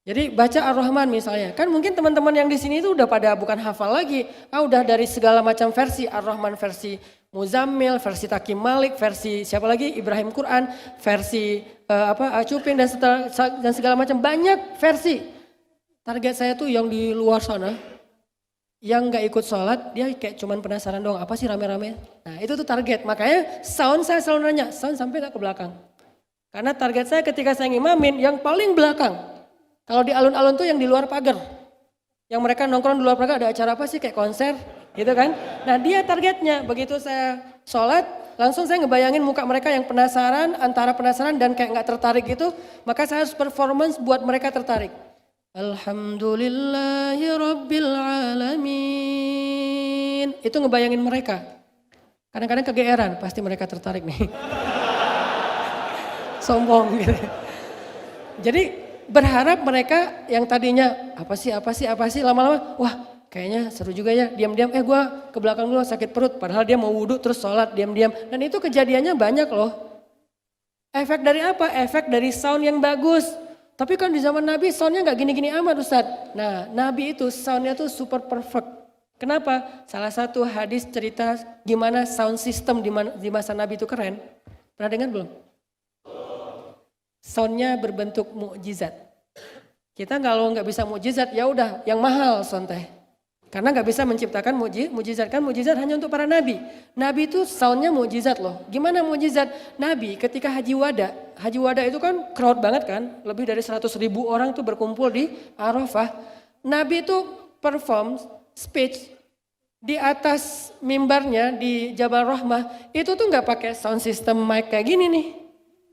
C: Jadi baca Ar-Rahman misalnya. Kan mungkin teman-teman yang di sini itu udah pada bukan hafal lagi. Udah dari segala macam versi. Ar-Rahman versi Muzammil, versi Takim Malik, versi siapa lagi? Ibrahim Quran, versi Cuping dan segala macam, banyak versi. Target saya tuh yang di luar sana, yang nggak ikut sholat, dia kayak cuman penasaran doang, apa sih rame-rame? Nah itu tuh target, makanya sound saya selalu nanya, sound sampai nggak ke belakang. Karena target saya ketika saya ngimamin, yang paling belakang. Kalau di alun-alun tuh yang di luar pagar. Yang mereka nongkrong di luar pagar, ada acara apa sih kayak konser? Gitu kan. Nah dia targetnya, begitu saya sholat, langsung saya ngebayangin muka mereka yang penasaran, antara penasaran dan kayak gak tertarik gitu, maka saya harus performance buat mereka tertarik. Alhamdulillahi Rabbil Alamin. Itu ngebayangin mereka. Kadang-kadang kegeeran, pasti mereka tertarik nih. Sombong gitu. Jadi berharap mereka yang tadinya apa sih lama-lama, wah kayaknya seru juga ya, diam-diam gue ke belakang dulu sakit perut, padahal dia mau wudhu terus sholat diam-diam. Dan itu kejadiannya banyak loh. Efek dari apa? Efek dari sound yang bagus. Tapi kan di zaman Nabi soundnya gak gini-gini amat Ustadz. Nah Nabi itu soundnya tuh super perfect. Kenapa? Salah satu hadis cerita gimana sound system di masa Nabi itu keren. Pernah dengar belum? Soundnya berbentuk mukjizat. Kita kalau nggak bisa mukjizat ya udah yang mahal sound teh. Karena nggak bisa menciptakan mukjizat, kan mukjizat hanya untuk para nabi. Nabi itu soundnya mukjizat loh. Gimana mukjizat? Nabi ketika haji wada itu kan crowd banget kan, lebih dari 100.000 orang tuh berkumpul di Arafah. Nabi itu perform speech di atas mimbarnya di Jabal Rahmah itu tuh nggak pakai sound system mic kayak gini nih.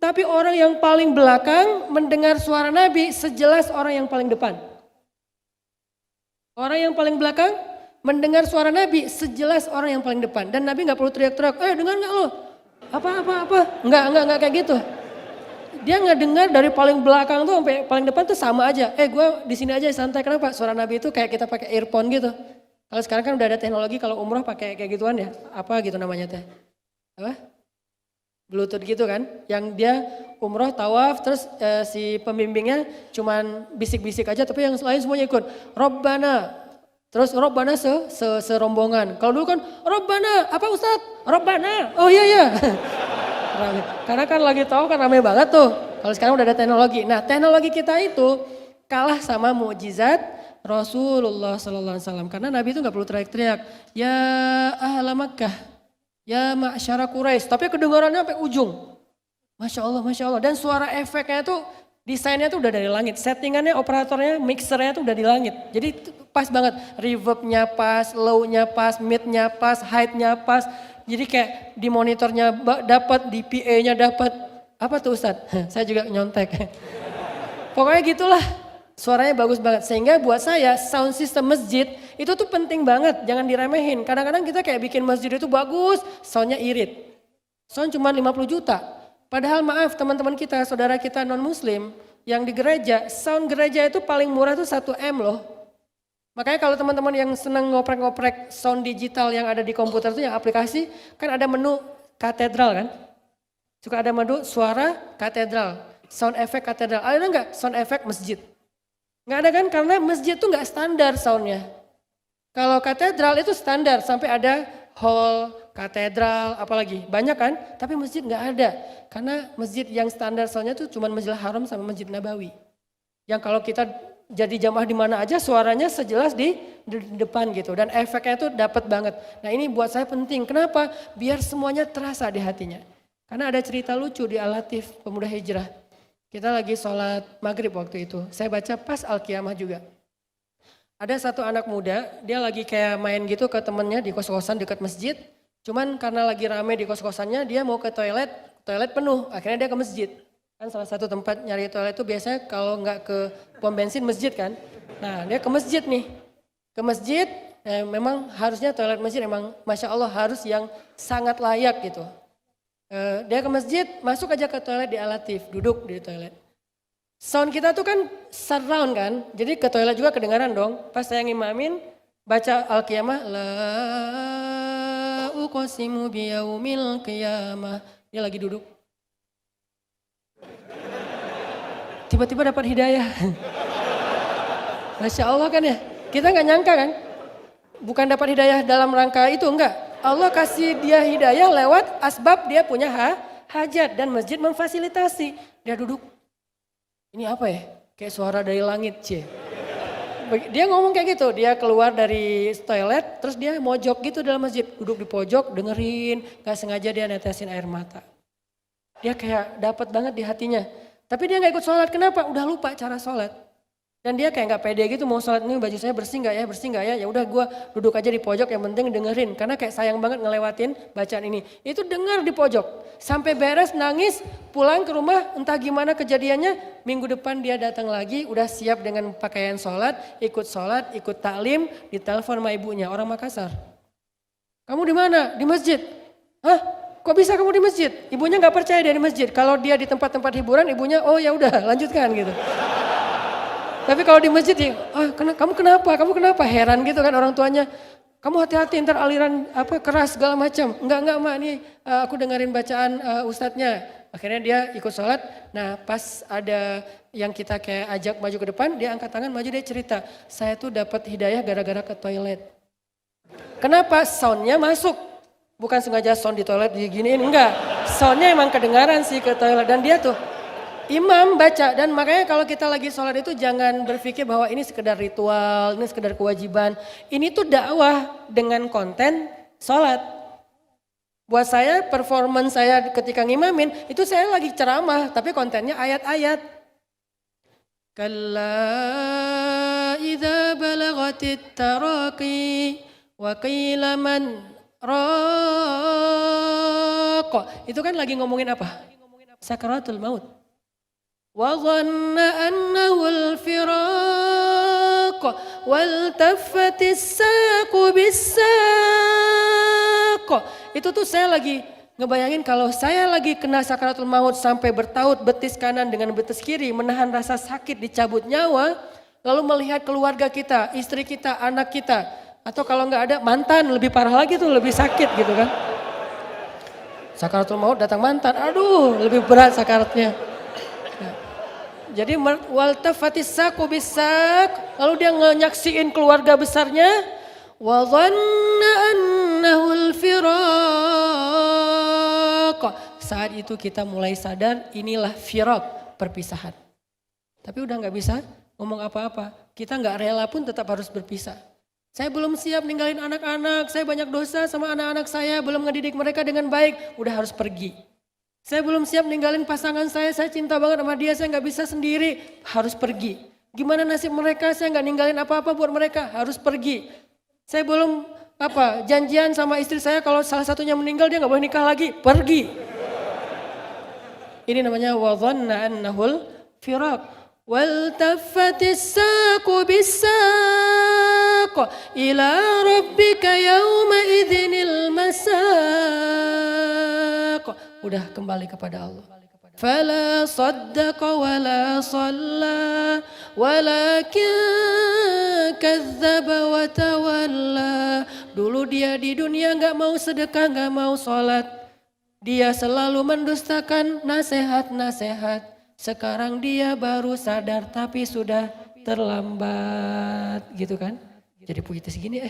C: Tapi orang yang paling belakang mendengar suara Nabi sejelas orang yang paling depan. Orang yang paling belakang mendengar suara Nabi sejelas orang yang paling depan. Dan Nabi gak perlu teriak-teriak, dengar gak lo? Apa? Enggak kayak gitu. Dia gak dengar dari paling belakang tuh sampai paling depan tuh sama aja. Gue di sini aja santai, kenapa? Suara Nabi itu kayak kita pakai earphone gitu. Kalau sekarang kan udah ada teknologi, kalau umroh pakai kayak gituan ya. Apa gitu namanya teh? Apa? Bluetooth gitu kan, yang dia umroh tawaf terus si pembimbingnya cuman bisik-bisik aja tapi yang lain semuanya ikut. Robbana, terus Robbana serombongan. Kalau dulu kan Robbana, apa Ustadz? Robbana, oh iya. Karena kan lagi tahu kan rame banget tuh. Kalau sekarang udah ada teknologi. Nah teknologi kita itu kalah sama mukjizat Rasulullah SAW. Karena Nabi itu gak perlu teriak-teriak. Ya ahla Makkah. Ya ma'syara Quraisy, tapi kedengarannya sampai ujung. Masya Allah. Dan suara efeknya tuh, desainnya tuh udah dari langit. Settingannya, operatornya, mixernya tuh udah di langit. Jadi pas banget, reverbnya pas, low-nya pas, mid-nya pas, height-nya pas. Jadi kayak di monitornya dapat, di PA-nya dapat. Apa tuh Ustadz? Saya juga nyontek. Pokoknya gitulah. Suaranya bagus banget. Sehingga buat saya sound system masjid itu tuh penting banget. Jangan diremehin. Kadang-kadang kita kayak bikin masjid itu bagus, soundnya irit. Sound cuma 50 juta. Padahal maaf teman-teman kita, saudara kita non muslim yang di gereja, sound gereja itu paling murah tuh 1 M loh. Makanya kalau teman-teman yang senang ngoprek-ngoprek sound digital yang ada di komputer tuh yang aplikasi, kan ada menu katedral kan. Suka ada menu suara katedral, sound effect katedral. Ada enggak sound effect masjid? Nggak ada kan, karena masjid tuh nggak standar soundnya. Kalau katedral itu standar, sampai ada hall, katedral, apalagi banyak kan. Tapi masjid nggak ada, karena masjid yang standar soundnya tuh cuma Masjidil Haram sama Masjid Nabawi. Yang kalau kita jadi jamaah di mana aja suaranya sejelas di depan gitu. Dan efeknya tuh dapat banget. Nah ini buat saya penting, kenapa? Biar semuanya terasa di hatinya. Karena ada cerita lucu di Al-Latif, pemuda hijrah. Kita lagi sholat maghrib waktu itu. Saya baca pas Al-Qiyamah juga. Ada satu anak muda, dia lagi kayak main gitu ke temennya di kos-kosan dekat masjid. Cuman karena lagi rame di kos-kosannya, dia mau ke toilet penuh. Akhirnya dia ke masjid. Kan salah satu tempat nyari toilet itu biasanya kalau nggak ke pom bensin masjid kan. Nah dia ke masjid nih. Ke masjid, memang harusnya toilet masjid memang Masya Allah harus yang sangat layak gitu. Dia ke masjid, masuk aja ke toilet di Al-Latif, duduk di toilet. Sound kita tuh kan surround kan, jadi ke toilet juga kedengaran dong. Pas saya ngimamin, baca Al-Qiyamah, la uqsimu biyaumil qiyamah. Dia lagi duduk. Tiba-tiba dapat hidayah. Masya Allah kan ya, kita nggak nyangka kan. Bukan dapat hidayah dalam rangka itu, enggak. Allah kasih dia hidayah lewat asbab dia punya hajat dan masjid memfasilitasi. Dia duduk, ini apa ya? Kayak suara dari langit, cie. Dia ngomong kayak gitu, dia keluar dari toilet terus dia mojok gitu dalam masjid. Duduk di pojok, dengerin, gak sengaja dia netesin air mata. Dia kayak dapat banget di hatinya. Tapi dia gak ikut sholat, kenapa? Udah lupa cara sholat. Dan dia kayak gak pede gitu mau sholat, ini baju saya bersih gak ya, ya udah gue duduk aja di pojok yang penting dengerin. Karena kayak sayang banget ngelewatin bacaan ini. Itu denger di pojok, sampai beres nangis, pulang ke rumah entah gimana kejadiannya. Minggu depan dia datang lagi udah siap dengan pakaian sholat, ikut taklim, ditelepon sama ibunya, orang Makassar. Kamu di mana? Di masjid. Hah? Kok bisa kamu di masjid? Ibunya gak percaya dia di masjid. Kalau dia di tempat-tempat hiburan ibunya, oh ya udah lanjutkan gitu. Tapi kalau di masjid ya, kamu kenapa? Heran gitu kan orang tuanya. Kamu hati-hati ntar aliran keras segala macam. Enggak mak, ini aku dengerin bacaan ustadznya. Akhirnya dia ikut sholat. Nah pas ada yang kita kayak ajak maju ke depan, dia angkat tangan maju, dia cerita. Saya tuh dapat hidayah gara-gara ke toilet. Kenapa? Soundnya masuk. Bukan sengaja sound di toilet diginiin, enggak. Soundnya emang kedengaran sih ke toilet. Dan dia tuh imam baca, dan makanya kalau kita lagi sholat itu jangan berpikir bahwa ini sekedar ritual, ini sekedar kewajiban. Ini tuh dakwah dengan konten sholat. Buat saya performance saya ketika ngimamin itu saya lagi ceramah tapi kontennya ayat-ayat. Kalla idza balagatit taraqi wa qila man raq. Itu kan lagi ngomongin apa? Sakaratul maut. وظن أنه الفراق والتفت الساق بالساق. Itu tuh saya lagi ngebayangin kalau saya lagi kena sakaratul maut sampai bertaut betis kanan dengan betis kiri, menahan rasa sakit dicabut nyawa, lalu melihat keluarga kita, istri kita, anak kita, atau kalau nggak ada mantan, lebih parah lagi tuh, lebih sakit gitu kan. Sakaratul maut datang mantan, aduh lebih berat sakaratnya. Jadi waltafatis saqu bisak, lalu dia nyaksiin keluarga besarnya. Wa dhanna annahul firaq. Saat itu kita mulai sadar inilah firaq, perpisahan. Tapi udah gak bisa ngomong apa-apa. Kita gak rela pun tetap harus berpisah. Saya belum siap ninggalin anak-anak, saya banyak dosa sama anak-anak saya, belum ngedidik mereka dengan baik, udah harus pergi. Saya belum siap ninggalin pasangan saya cinta banget sama dia, saya gak bisa sendiri, harus pergi. Gimana nasib mereka, saya gak ninggalin apa-apa buat mereka, harus pergi. Saya belum janjian sama istri saya kalau salah satunya meninggal dia gak boleh nikah lagi, pergi. Ini namanya wa dhanna annahul firaq. والتفت الساق بالساق إلى ربك يومئذ المساق. Udah kembali kepada Allah. فلا صدق ولا صلى ولكن كذب وتولى. Dulu dia di dunia gak mau sedekah, gak mau sholat. Dia selalu mendustakan nasihat-nasihat. Sekarang dia baru sadar tapi sudah terlambat, gitu kan? Jadi puitis gini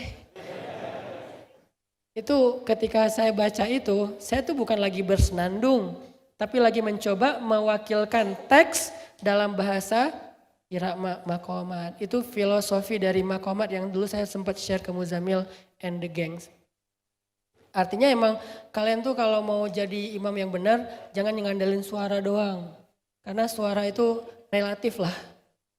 C: Itu ketika saya baca itu, saya tuh bukan lagi bersenandung, tapi lagi mencoba mewakilkan teks dalam bahasa Irak Maqamat. Itu filosofi dari Maqamat yang dulu saya sempat share ke Muzamil and the Gangs. Artinya emang kalian tuh kalau mau jadi imam yang benar, jangan ngandelin suara doang. Karena suara itu relatif lah.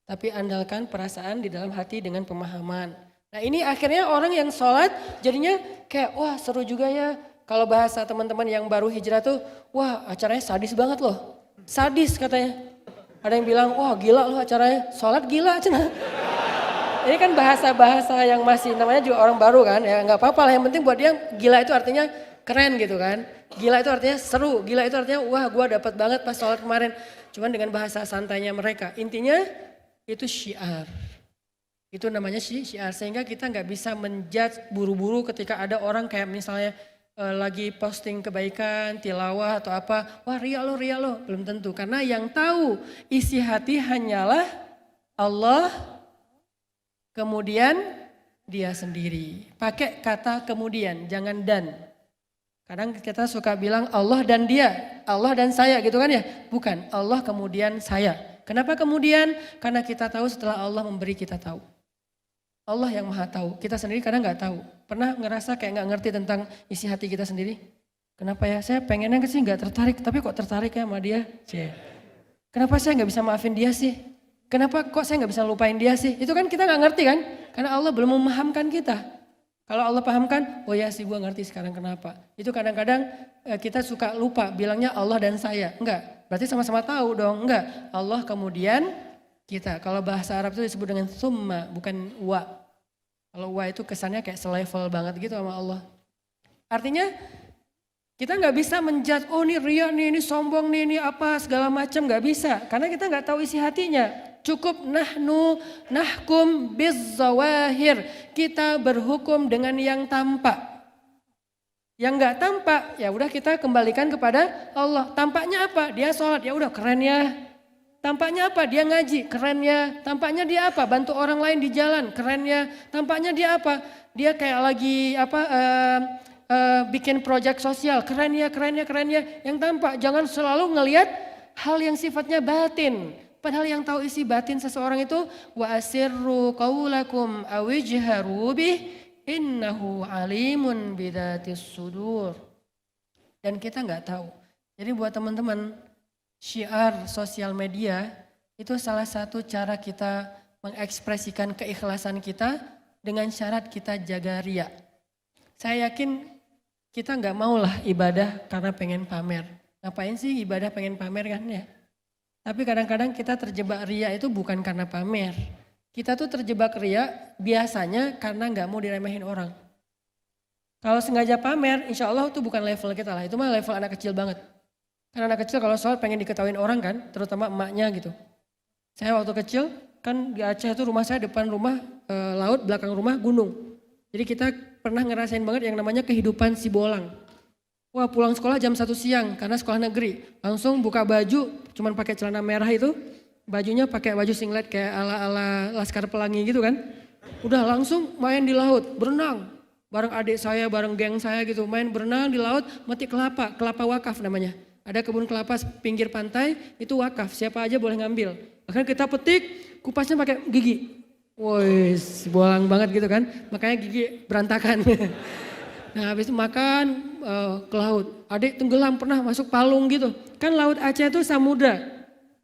C: Tapi andalkan perasaan di dalam hati dengan pemahaman. Nah ini akhirnya orang yang sholat jadinya kayak wah seru juga ya. Kalau bahasa teman-teman yang baru hijrah tuh, wah acaranya sadis banget loh. Sadis katanya. Ada yang bilang, wah gila loh acaranya, sholat gila cenah. Ini kan bahasa-bahasa yang masih namanya juga orang baru kan, ya nggak apa-apa lah. Yang penting buat dia gila itu artinya keren gitu kan. Gila itu artinya seru, gila itu artinya wah gue dapat banget pas sholat kemarin. Cuman dengan bahasa santainya mereka. Intinya itu syiar. Itu namanya syiar. Sehingga kita nggak bisa menjudge buru-buru ketika ada orang kayak misalnya lagi posting kebaikan, tilawah atau apa. Wah ria lo. Belum tentu. Karena yang tahu isi hati hanyalah Allah, kemudian dia sendiri. Pakai kata kemudian, jangan dan. Kadang kita suka bilang Allah dan dia, Allah dan saya gitu kan ya. Bukan, Allah kemudian saya. Kenapa kemudian? Karena kita tahu setelah Allah memberi kita tahu. Allah yang maha tahu, kita sendiri kadang gak tahu. Pernah ngerasa kayak gak ngerti tentang isi hati kita sendiri? Kenapa ya? Saya pengennya sih gak tertarik, tapi kok tertarik ya sama dia? Kenapa saya gak bisa maafin dia sih? Kenapa kok saya gak bisa lupain dia sih? Itu kan kita gak ngerti kan? Karena Allah belum memahamkan kita. Kalau Allah pahamkan, oh ya sih gue ngerti sekarang kenapa. Itu kadang-kadang kita suka lupa bilangnya Allah dan saya. Enggak, berarti sama-sama tahu dong. Enggak, Allah kemudian kita. Kalau bahasa Arab itu disebut dengan summa, bukan wa. Kalau wa itu kesannya kayak selevel banget gitu sama Allah. Artinya kita nggak bisa menjudge, oh ini ria nih, ini sombong nih, ini apa segala macam, nggak bisa. Karena kita nggak tahu isi hatinya. Cukup nahkum bizzawahir. Kita berhukum dengan yang tampak. Yang nggak tampak, ya udah kita kembalikan kepada Allah. Tampaknya apa? Dia sholat, ya udah keren ya. Tampaknya apa? Dia ngaji, keren ya. Tampaknya dia apa? Bantu orang lain di jalan, keren ya. Tampaknya dia apa? Dia kayak lagi bikin proyek sosial, keren ya. Yang tampak, jangan selalu ngelihat hal yang sifatnya batin. Padahal yang tahu isi batin seseorang itu wa asirru qaulakum awijharu bih innahu alimun bidatis sudur. Dan kita nggak tahu. Jadi buat teman-teman, syiar sosial media itu salah satu cara kita mengekspresikan keikhlasan kita dengan syarat kita jaga ria. Saya yakin kita nggak maulah ibadah karena pengen pamer. Ngapain sih ibadah pengen pamer kan ya? Tapi kadang-kadang kita terjebak ria itu bukan karena pamer. Kita tuh terjebak ria biasanya karena nggak mau diremehin orang. Kalau sengaja pamer, insya Allah itu bukan level kita lah. Itu mah level anak kecil banget. Karena anak kecil kalau sholat pengen diketahuin orang kan, terutama emaknya gitu. Saya waktu kecil kan di Aceh itu rumah saya depan rumah laut, belakang rumah gunung. Jadi kita pernah ngerasain banget yang namanya kehidupan si bolang. Wah pulang sekolah jam 1 siang karena sekolah negeri. Langsung buka baju, cuman pakai celana merah itu. Bajunya pakai baju singlet kayak ala-ala Laskar Pelangi gitu kan. Udah langsung main di laut, berenang. Bareng adik saya, bareng geng saya gitu. Main berenang di laut, metik kelapa wakaf namanya. Ada kebun kelapa pinggir pantai, itu wakaf. Siapa aja boleh ngambil. Akhirnya kita petik, kupasnya pakai gigi. Woi, bolang banget gitu kan. Makanya gigi berantakan. Nah habis itu makan ke laut. Adik tenggelam pernah masuk palung gitu. Kan laut Aceh itu samudra.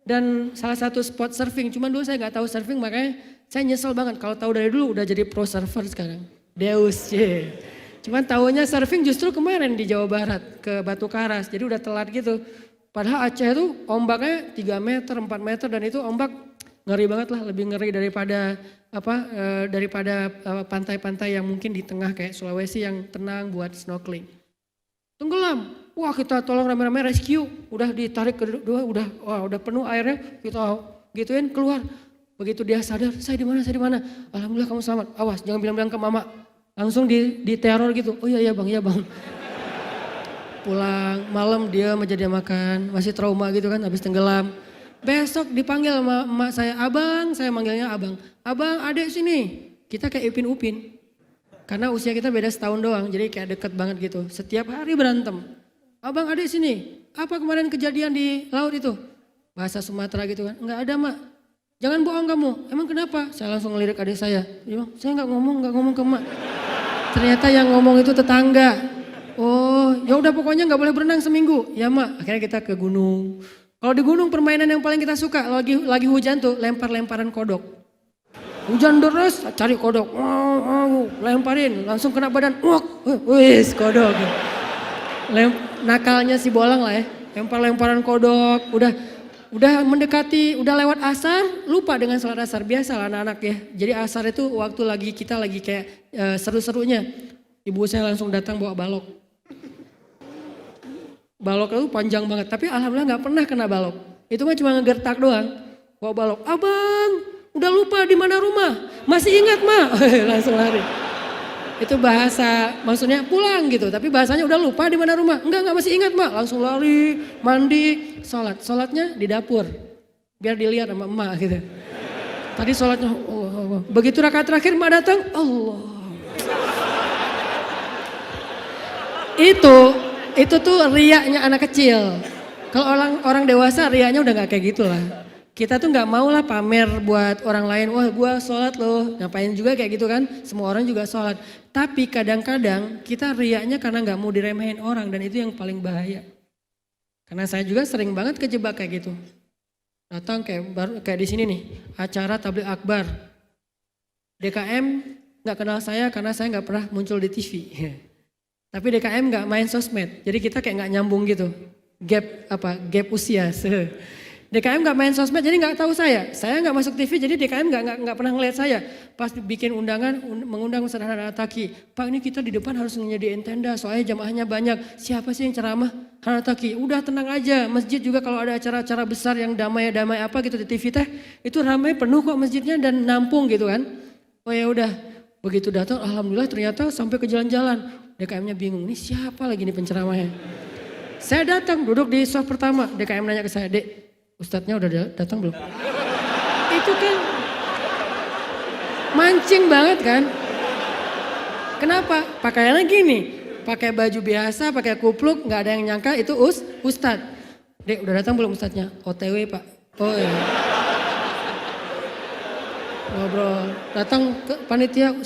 C: Dan salah satu spot surfing. Cuman dulu saya gak tahu surfing makanya saya nyesel banget. Kalau tahu dari dulu udah jadi pro surfer sekarang. Deus ye. Cuman tahunya surfing justru kemarin di Jawa Barat ke Batu Karas. Jadi udah telat gitu. Padahal Aceh itu ombaknya 3 meter, 4 meter dan itu ombak ngeri banget lah, lebih ngeri daripada pantai-pantai yang mungkin di tengah kayak Sulawesi yang tenang buat snorkeling. Tenggelam, wah kita tolong rame-rame rescue, udah ditarik kedua, udah penuh airnya, kita gituin keluar. Begitu dia sadar, saya di mana? Alhamdulillah kamu selamat. Awas, jangan bilang-bilang ke mama. Langsung di teror gitu. Oh iya bang. Pulang malam dia menjadi makan, masih trauma gitu kan, habis tenggelam. Besok dipanggil sama emak saya, abang, saya manggilnya abang. Abang, adek sini. Kita kayak Ipin Upin. Karena usia kita beda setahun doang, jadi kayak deket banget gitu. Setiap hari berantem. Abang, adek sini. Apa kemarin kejadian di laut itu? Bahasa Sumatera gitu kan. Enggak ada mak. Jangan bohong kamu. Emang kenapa? Saya langsung ngelirik adik saya. Dia bilang, saya nggak ngomong ke mak. Ternyata yang ngomong itu tetangga. Oh, ya udah pokoknya nggak boleh berenang seminggu. Ya mak. Akhirnya kita ke gunung. Kalau di gunung permainan yang paling kita suka lagi hujan tuh lempar-lemparan kodok. Hujan deras, cari kodok, lemparin, langsung kena badan, wis kodok. Nakalnya si Bolang lah ya, lempar-lemparan kodok, udah mendekati, udah lewat asar, lupa dengan sholat asar, biasa lah anak-anak ya. Jadi asar itu waktu kita lagi kayak seru-serunya, ibu saya langsung datang bawa balok. Balok itu panjang banget, tapi alhamdulillah gak pernah kena balok. Itu mah cuma ngegertak doang. Bawa balok, abang udah lupa di mana rumah, masih ingat mak, langsung lari. Itu bahasa, maksudnya pulang gitu, tapi bahasanya udah lupa di mana rumah. Enggak masih ingat mak, langsung lari, mandi, sholat. Sholatnya di dapur, biar dilihat sama emak gitu. Tadi sholatnya, begitu rakaat terakhir emak datang, Allah. Itu tuh riaknya anak kecil. Kalau orang dewasa riaknya udah gak kayak gitu lah. Kita tuh gak mau lah pamer buat orang lain. Wah gue sholat loh. Ngapain juga kayak gitu kan. Semua orang juga sholat. Tapi kadang-kadang kita riaknya karena gak mau diremehin orang. Dan itu yang paling bahaya. Karena saya juga sering banget kejebak kayak gitu. Datang kayak di sini nih. Acara tabligh akbar. DKM gak kenal saya karena saya gak pernah muncul di TV. Tapi DKM nggak main sosmed, jadi kita kayak nggak nyambung gitu, gap usia. DKM nggak main sosmed, jadi nggak tahu saya nggak masuk TV, jadi DKM nggak pernah ngeliat saya. Pas bikin undangan, mengundang Ustaz Hanan Ataki, Pak ini kita di depan harus nyediain tenda, soalnya jamaahnya banyak. Siapa sih yang ceramah? Hanan Ataki. Udah tenang aja, masjid juga kalau ada acara-acara besar yang damai apa gitu di TV teh, itu ramai penuh kok masjidnya dan nampung gitu kan. Oh ya udah, begitu datang, alhamdulillah ternyata sampai ke jalan-jalan. DKM-nya bingung, ini siapa lagi nih penceramahnya. Saya datang, duduk di soft pertama. DKM nanya ke saya, Dek, ustadznya udah datang belum? Itu kan mancing banget kan. Kenapa? Pakaiannya gini, pakai baju biasa, pakai kupluk, gak ada yang nyangka itu ustadz. Dek, udah datang belum ustadznya? OTW pak. Oh iya. Ngobrol, datang ke panitia,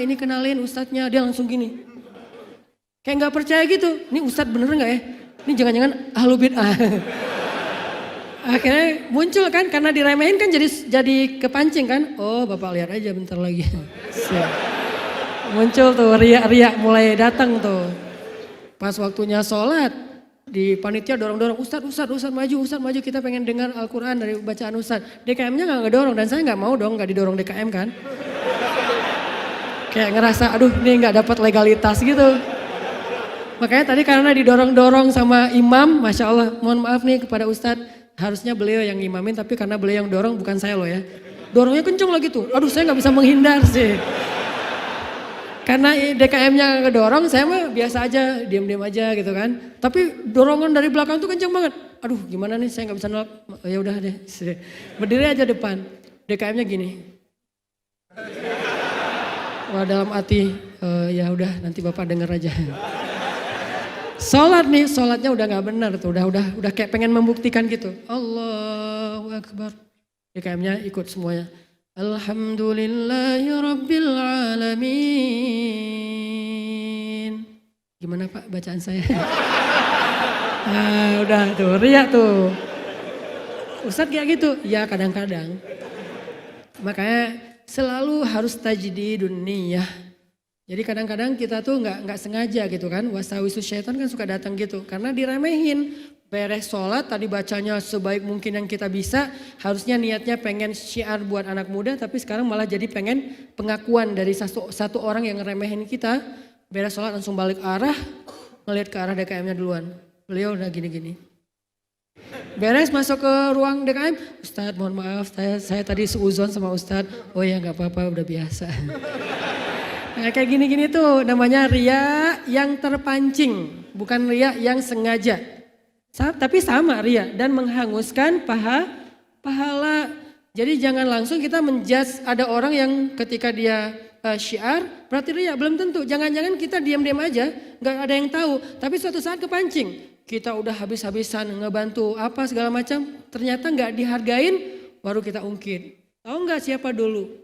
C: ini kenalin ustadznya, dia langsung gini. Kayak gak percaya gitu, ini ustadz bener gak ya? Ini jangan-jangan ahlu bid'ah. Akhirnya muncul kan, karena diremehin kan jadi kepancing kan. Oh bapak lihat aja bentar lagi. Muncul tuh riak-riak mulai datang tuh. Pas waktunya sholat, di panitia dorong-dorong, Ustadz maju, kita pengen dengar Al-Quran dari bacaan Ustadz. DKM-nya gak ngedorong dan saya gak mau dong, gak didorong DKM kan. Kayak ngerasa aduh ini gak dapat legalitas gitu. Makanya tadi karena didorong-dorong sama imam, Masya Allah, mohon maaf nih kepada Ustadz, harusnya beliau yang imamin tapi karena beliau yang dorong bukan saya loh ya. Dorongnya kenceng lagi tuh, aduh saya gak bisa menghindar sih. Karena DKM-nya ngedorong, saya mah biasa aja, diam-diam aja gitu kan. Tapi dorongan dari belakang tuh kenceng banget. Aduh gimana nih saya gak bisa nolak, ya udah deh. Berdiri aja depan, DKM-nya gini. Wah dalam hati, ya udah nanti Bapak dengar aja. Sholat nih, sholatnya udah gak benar tuh, udah kayak pengen membuktikan gitu. Allahu Akbar. DKM-nya ikut semuanya. Alhamdulillahi Rabbil Alamin. Gimana Pak bacaan saya? Udah tuh, riak tuh. Ustadz kayak gitu? Ya kadang-kadang. Makanya selalu harus tajdidun niyah. Jadi kadang-kadang kita tuh nggak sengaja gitu kan, wasawisus syaitan kan suka datang gitu, karena diremehin. beres sholat tadi bacanya sebaik mungkin yang kita bisa, harusnya niatnya pengen syiar buat anak muda, tapi sekarang malah jadi pengen pengakuan dari satu orang yang ngeremehin kita. Beres sholat langsung balik arah, ngeliat ke arah DKM-nya duluan. Beliau udah gini-gini. Beres masuk ke ruang DKM, Ustadz mohon maaf saya tadi seuzon sama Ustadz. Oh ya nggak apa-apa udah biasa. Nah, kayak gini-gini tuh namanya ria yang terpancing, bukan ria yang sengaja. Tapi sama ria dan menghanguskan pahala. Jadi jangan langsung kita menjudge ada orang yang ketika dia syiar berarti ria, belum tentu. Jangan-jangan kita diam-diam aja, nggak ada yang tahu. Tapi suatu saat kepancing, kita udah habis-habisan ngebantu apa segala macam, ternyata nggak dihargain, baru kita ungkit. Tahu nggak siapa dulu?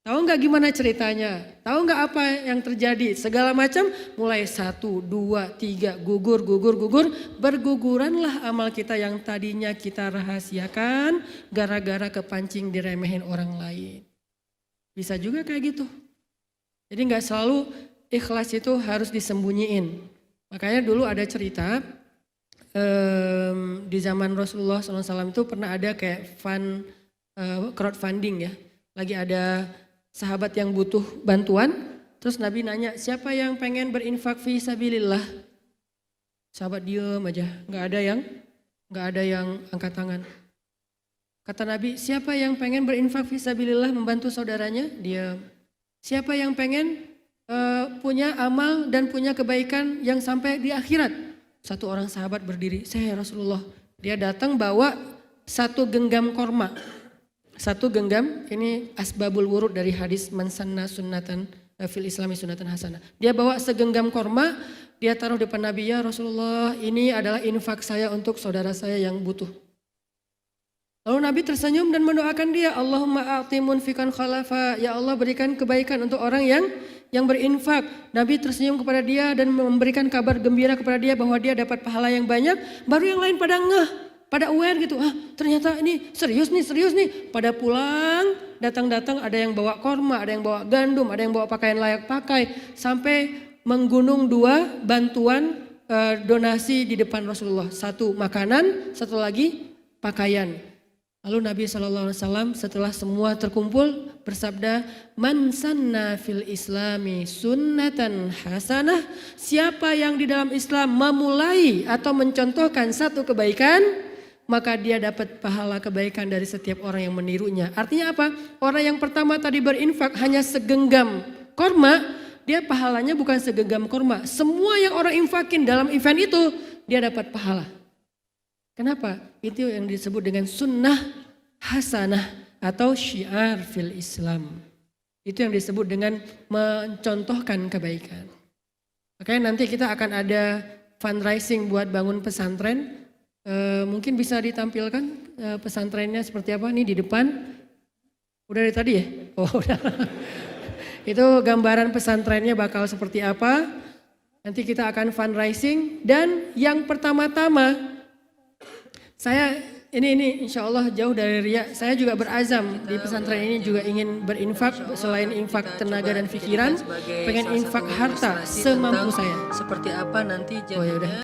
C: Tahu nggak gimana ceritanya? Tahu nggak apa yang terjadi? Segala macam mulai 1, 2, 3 gugur. Berguguranlah amal kita yang tadinya kita rahasiakan gara-gara kepancing diremehin orang lain. Bisa juga kayak gitu. Jadi nggak selalu ikhlas itu harus disembunyiin. Makanya dulu ada cerita di zaman Rasulullah SAW itu pernah ada kayak crowdfunding ya. Lagi ada sahabat yang butuh bantuan, terus Nabi nanya, siapa yang pengen berinfak fi sabilillah? Sahabat diem aja, nggak ada yang angkat tangan. Kata Nabi, siapa yang pengen berinfak fi sabilillah membantu saudaranya? Diam. Siapa yang pengen punya amal dan punya kebaikan yang sampai di akhirat? Satu orang sahabat berdiri, saya Rasulullah. Dia datang bawa 1 genggam korma. 1 genggam, ini asbabul wurud dari hadis man sanna sunnatan fil islami sunnatan hasanah. Dia bawa segenggam korma, dia taruh depan Nabi, ya Rasulullah ini adalah infak saya untuk saudara saya yang butuh. Lalu Nabi tersenyum dan mendoakan dia, Allahumma a'ti munfikan khalafa, ya Allah berikan kebaikan untuk orang yang berinfak. Nabi tersenyum kepada dia dan memberikan kabar gembira kepada dia bahwa dia dapat pahala yang banyak, baru yang lain pada ngeh. Pada aware gitu, ternyata ini serius nih. Pada pulang, datang ada yang bawa korma, ada yang bawa gandum, ada yang bawa pakaian layak pakai. Sampai menggunung 2 bantuan donasi di depan Rasulullah. 1 makanan, 1 lagi pakaian. Lalu Nabi SAW setelah semua terkumpul bersabda, man sanna fil islami sunnatan hasanah. Siapa yang di dalam Islam memulai atau mencontohkan 1 kebaikan, maka dia dapat pahala kebaikan dari setiap orang yang menirunya. Artinya apa? Orang yang pertama tadi berinfak hanya segenggam korma, dia pahalanya bukan segenggam korma. Semua yang orang infakin dalam event itu, dia dapat pahala. Kenapa? Itu yang disebut dengan sunnah hasanah atau syiar fil Islam. Itu yang disebut dengan mencontohkan kebaikan. Makanya nanti kita akan ada fundraising buat bangun pesantren. Mungkin bisa ditampilkan pesantrennya seperti apa nih di depan. Udah dari tadi ya? Oh udah. Itu gambaran pesantrennya bakal seperti apa. Nanti kita akan fundraising dan yang pertama-tama saya ini insya Allah jauh dari riya. Saya juga berazam di pesantren ini juga ingin berinfak selain infak tenaga dan pikiran, pengen infak harta semampu saya.
A: Seperti apa nanti jadinya?
C: Oh ya udah.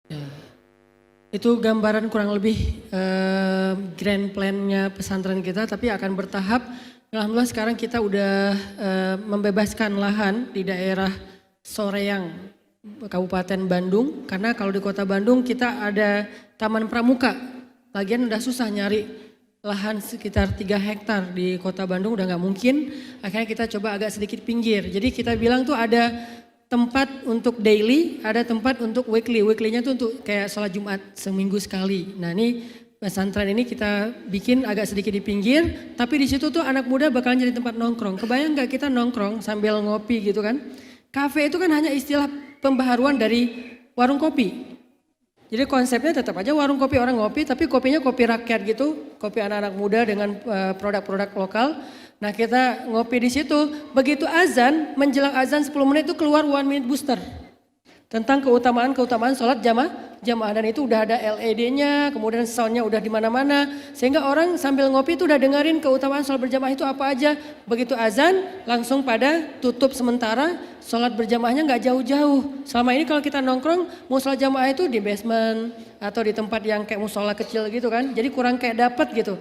C: Ya. Itu gambaran kurang lebih grand plan-nya pesantren kita, tapi akan bertahap. Alhamdulillah sekarang kita udah membebaskan lahan di daerah Soreang, Kabupaten Bandung. Karena kalau di kota Bandung kita ada Taman Pramuka. Lagian udah susah nyari lahan sekitar 3 hektar di kota Bandung, udah nggak mungkin. Akhirnya kita coba agak sedikit pinggir. Jadi kita bilang tuh ada tempat untuk daily, ada tempat untuk weekly. Weekly-nya tuh untuk kayak sholat Jumat seminggu sekali. Nah ini pesantren ini kita bikin agak sedikit di pinggir, tapi di situ tuh anak muda bakalan jadi tempat nongkrong. Kebayang nggak kita nongkrong sambil ngopi gitu kan? Kafe itu kan hanya istilah pembaharuan dari warung kopi. Jadi konsepnya tetap aja warung kopi, orang ngopi, tapi kopinya kopi rakyat gitu, kopi anak-anak muda dengan produk-produk lokal. Nah kita ngopi di situ, begitu azan, menjelang azan 10 menit itu keluar 1 minute booster. Tentang keutamaan sholat jamaah dan itu udah ada LED-nya, kemudian sound-nya udah di mana-mana. Sehingga orang sambil ngopi itu udah dengerin keutamaan sholat berjamaah itu apa aja. Begitu azan langsung pada tutup sementara, sholat berjamaahnya nggak jauh-jauh. Selama ini kalau kita nongkrong mau sholat jamaah itu di basement atau di tempat yang kayak musola kecil gitu kan. Jadi kurang kayak dapet gitu.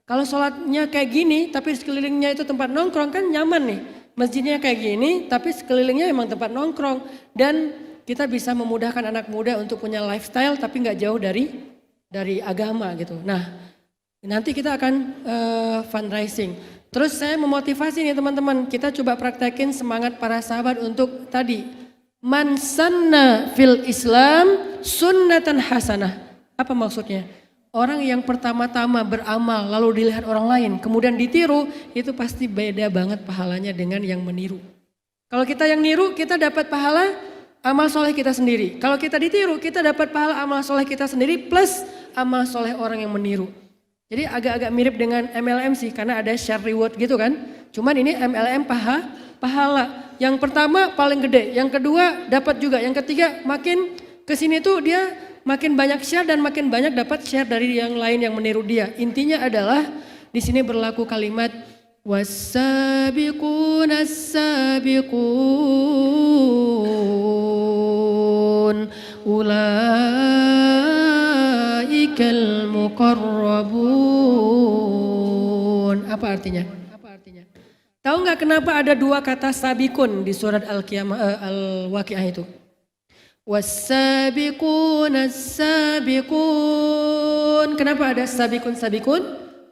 C: Kalau sholatnya kayak gini tapi sekelilingnya itu tempat nongkrong kan nyaman nih. Masjidnya kayak gini tapi sekelilingnya memang tempat nongkrong. Dan kita bisa memudahkan anak muda untuk punya lifestyle tapi nggak jauh dari agama gitu. Nah nanti kita akan fundraising. Terus saya memotivasi nih teman-teman, kita coba praktekin semangat para sahabat untuk tadi. Man sanna fil Islam sunnatan hasanah. Apa maksudnya? Orang yang pertama-tama beramal lalu dilihat orang lain kemudian ditiru, itu pasti beda banget pahalanya dengan yang meniru. Kalau kita yang niru kita dapat pahala amal soleh kita sendiri. Kalau kita ditiru, kita dapat pahala amal soleh kita sendiri plus amal soleh orang yang meniru. Jadi agak-agak mirip dengan MLM sih, karena ada share reward gitu kan. Cuman ini MLM pahala. Yang pertama paling gede, yang kedua dapat juga, yang ketiga makin kesini tuh dia makin banyak share dan makin banyak dapat share dari yang lain yang meniru dia. Intinya adalah di sini berlaku kalimat والسابقون السابقون أولئك المقربون. Apa artinya? Tahu nggak kenapa ada 2 kata sabikun di surat Al-Waqiah itu? Was-sabiqun as-sabiqun. Kenapa ada sabikun?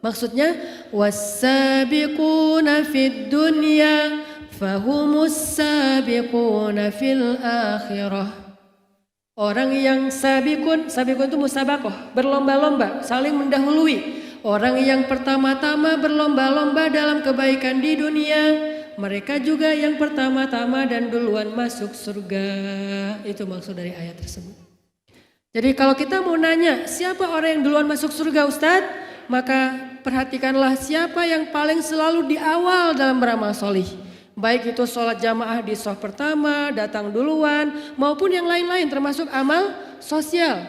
C: Maksudnya was-sabiquna fid dunya fahumus sabiquna fil akhirah. Orang yang sabikun itu musabaqah, berlomba-lomba, saling mendahului. Orang yang pertama-tama berlomba-lomba dalam kebaikan di dunia, mereka juga yang pertama-tama dan duluan masuk surga. Itu maksud dari ayat tersebut. Jadi kalau kita mau nanya siapa orang yang duluan masuk surga Ustadz? Maka perhatikanlah siapa yang paling selalu di awal dalam beramal solih. Baik itu sholat jamaah di shaf pertama, datang duluan, maupun yang lain-lain termasuk amal sosial.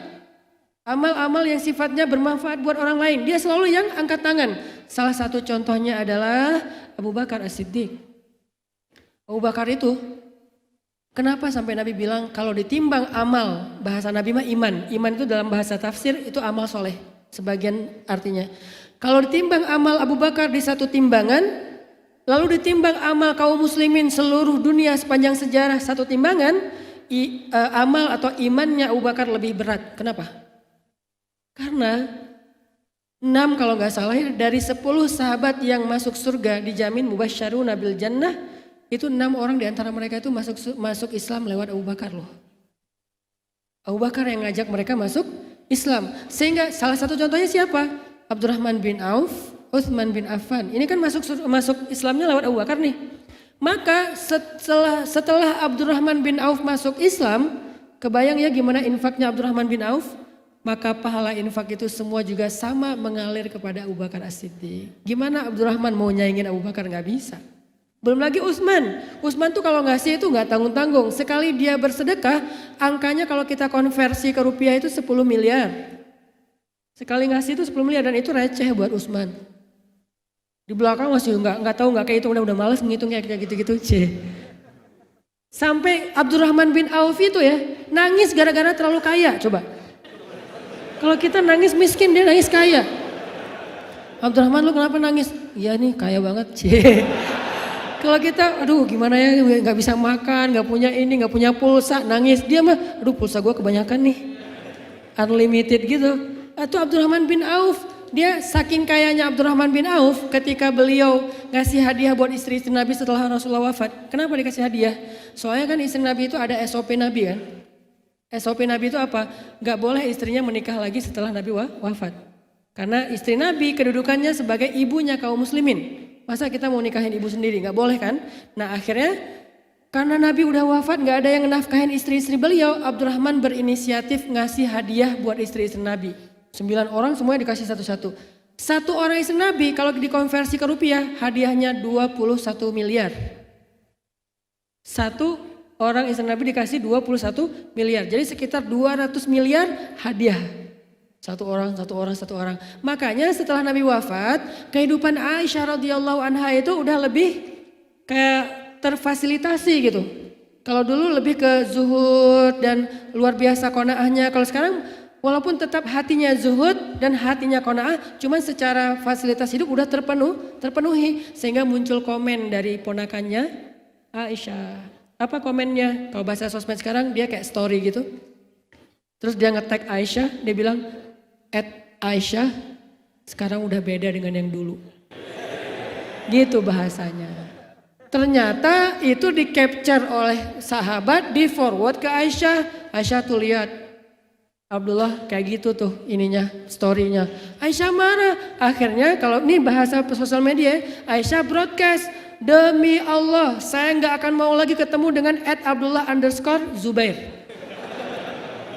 C: Amal-amal yang sifatnya bermanfaat buat orang lain. Dia selalu yang angkat tangan. Salah satu contohnya adalah Abu Bakar As-Siddiq. Abu Bakar itu, kenapa sampai Nabi bilang kalau ditimbang amal, bahasa Nabi mah iman. Iman itu dalam bahasa tafsir itu amal soleh. Sebagian artinya. Kalau ditimbang amal Abu Bakar di satu timbangan, lalu ditimbang amal kaum muslimin seluruh dunia sepanjang sejarah satu timbangan, amal atau imannya Abu Bakar lebih berat. Kenapa? Karena 6 kalau nggak salah dari 10 sahabat yang masuk surga dijamin mubasysyaruna bil jannah, itu 6 orang di antara mereka itu masuk Islam lewat Abu Bakar loh. Abu Bakar yang ngajak mereka masuk Islam. Sehingga salah satu contohnya siapa? Abdurrahman bin Auf, Utsman bin Affan. Ini kan masuk Islamnya lewat Abu Bakar nih. Maka setelah Abdurrahman bin Auf masuk Islam, kebayang ya gimana infaknya Abdurrahman bin Auf? Maka pahala infak itu semua juga sama mengalir kepada Abu Bakar As-Siddiq. Gimana Abdurrahman mau nyaingin Abu Bakar? Nggak bisa. Belum lagi Utsman tuh kalau ngasih itu nggak tanggung-tanggung. Sekali dia bersedekah, angkanya kalau kita konversi ke rupiah itu 10 miliar. Sekali ngasih itu 10 miliar dan itu receh buat Utsman. Di belakang masih nggak tahu nggak kayak itu udah malas menghitungnya kayak gitu-gitu. Sampai Abdurrahman bin Auf itu ya nangis gara-gara terlalu kaya. Coba. Kalau kita nangis miskin, dia nangis kaya. Abdurrahman, lu kenapa nangis? Iya nih kaya banget. Kalau kita aduh gimana ya, gak bisa makan, gak punya ini, gak punya pulsa, nangis. Dia mah aduh pulsa gue kebanyakan nih. Unlimited gitu. Atau Abdurrahman bin Auf, dia saking kayanya Abdurrahman bin Auf ketika beliau ngasih hadiah buat istri-istri Nabi setelah Rasulullah wafat. Kenapa dikasih hadiah? Soalnya kan istri Nabi itu ada SOP Nabi kan. SOP Nabi itu apa? Gak boleh istrinya menikah lagi setelah Nabi wafat. Karena istri Nabi kedudukannya sebagai ibunya kaum muslimin. Masa kita mau nikahin ibu sendiri? Gak boleh kan? Nah akhirnya karena Nabi udah wafat gak ada yang nafkahin istri-istri beliau. Abdurrahman berinisiatif ngasih hadiah buat istri-istri Nabi. 9 orang semuanya dikasih satu-satu. Satu orang istri Nabi kalau dikonversi ke rupiah hadiahnya 21 miliar. Satu orang istri Nabi dikasih 21 miliar. Jadi sekitar 200 miliar hadiah. Satu orang. Makanya setelah Nabi wafat, kehidupan Aisyah radhiyallahu anha itu udah lebih kayak terfasilitasi gitu. Kalau dulu lebih ke zuhud dan luar biasa qanaahnya. Kalau sekarang walaupun tetap hatinya zuhud dan hatinya qanaah, cuman secara fasilitas hidup udah terpenuhi. Sehingga muncul komen dari ponakannya Aisyah. Apa komennya? Kalau bahasa sosmed sekarang dia kayak story gitu. Terus dia nge-tag Aisyah, dia bilang, @Aisyah sekarang udah beda dengan yang dulu. Gitu bahasanya. Ternyata itu di-capture oleh sahabat, di-forward ke Aisyah. Aisyah tuh lihat, Abdullah kayak gitu tuh ininya, story-nya. Aisyah marah. Akhirnya kalau ini bahasa sosial media, Aisyah broadcast, demi Allah saya nggak akan mau lagi ketemu dengan @Abdullah_Zubair.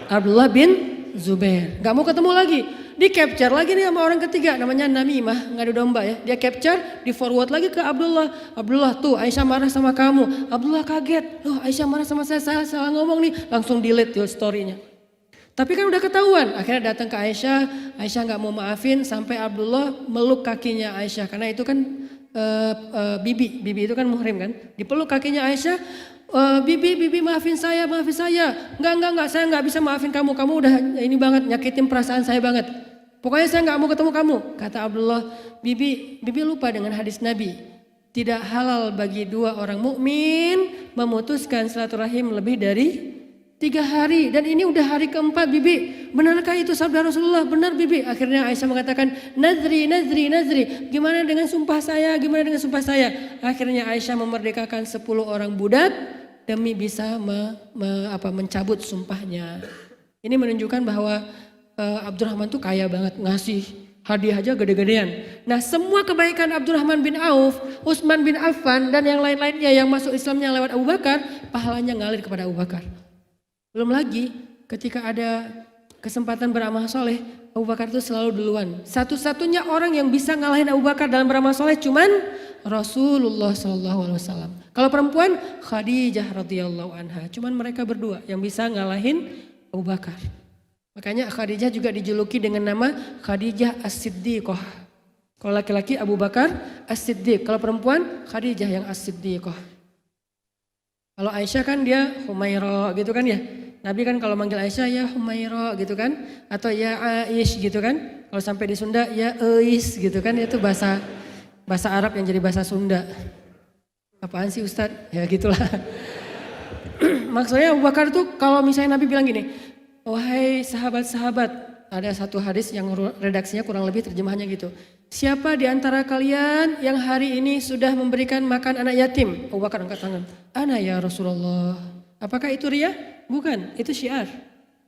C: Abdullah bin Zubair. Gak mau ketemu lagi. Di capture lagi nih sama orang ketiga namanya Namimah, ngadu domba ya. Dia capture, di forward lagi ke Abdullah. Abdullah tuh Aisyah marah sama kamu. Abdullah kaget. Loh Aisyah marah sama saya salah ngomong nih. Langsung delete tuh story-nya. Tapi kan udah ketahuan. Akhirnya datang ke Aisyah. Aisyah gak mau maafin sampai Abdullah meluk kakinya Aisyah. Karena itu kan bibi itu kan muhrim kan. Dipeluk kakinya Aisyah. Bibi maafin saya. Enggak, saya enggak bisa maafin kamu. Kamu udah ini banget, nyakitin perasaan saya banget. Pokoknya saya enggak mau ketemu kamu. Kata Abdullah, bibi lupa dengan hadis Nabi. Tidak halal bagi dua orang mukmin memutuskan silaturahim lebih dari 3 hari. Dan ini udah hari keempat bibi. Benarkah itu sabda Rasulullah? Benar bibi. Akhirnya Aisyah mengatakan, nazri. Gimana dengan sumpah saya? Akhirnya Aisyah memerdekakan 10 orang budak demi bisa mencabut sumpahnya. Ini menunjukkan bahwa Abdurrahman tuh kaya banget, ngasih hadiah aja gede-gedean. Nah semua kebaikan Abdurrahman bin Auf, Utsman bin Affan dan yang lain-lainnya yang masuk Islamnya lewat Abu Bakar, pahalanya ngalir kepada Abu Bakar. Belum lagi ketika ada kesempatan beramal soleh, Abu Bakar itu selalu duluan. Satu-satunya orang yang bisa ngalahin Abu Bakar dalam beramal soleh cuman Rasulullah SAW. Kalau perempuan Khadijah radhiyallahu anha. Cuman mereka berdua yang bisa ngalahin Abu Bakar. Makanya Khadijah juga dijuluki dengan nama Khadijah As-Siddiqah. Kalau laki-laki Abu Bakar As-Siddiq. Kalau perempuan Khadijah yang As-Siddiqah. Kalau Aisyah kan dia Humaira gitu kan ya. Nabi kan kalau manggil Aisyah ya Humaira gitu kan. Atau ya Aish gitu kan. Kalau sampai di Sunda ya Eis gitu kan. Itu bahasa Arab yang jadi bahasa Sunda. Apaan sih Ustadz? Ya gitulah. Maksudnya Abu Bakar tuh kalau misalnya Nabi bilang gini. Wahai sahabat-sahabat. Ada satu hadis yang redaksinya kurang lebih terjemahannya gitu. Siapa di antara kalian yang hari ini sudah memberikan makan anak yatim? Abu Bakar angkat tangan. Ana ya Rasulullah. Apakah itu riya? Bukan, itu syiar.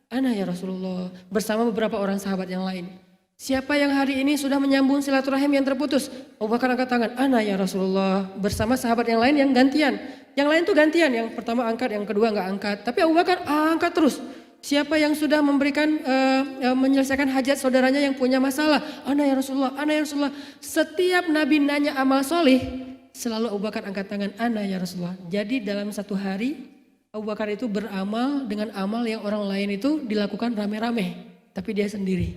C: Ana ya Rasulullah. Bersama beberapa orang sahabat yang lain. Siapa yang hari ini sudah menyambung silaturahim yang terputus? Abu Bakar angkat tangan. Ana ya Rasulullah. Bersama sahabat yang lain yang gantian. Yang lain tuh gantian. Yang pertama angkat, yang kedua enggak angkat. Tapi Abu Bakar angkat terus. Siapa yang sudah memberikan menyelesaikan hajat saudaranya yang punya masalah? Ana ya Rasulullah, ana ya Rasulullah. Setiap Nabi nanya amal soleh, selalu Abu Bakar angkat tangan, ana ya Rasulullah. Jadi dalam satu hari Abu Bakar itu beramal dengan amal yang orang lain itu dilakukan rame-rame, tapi dia sendiri.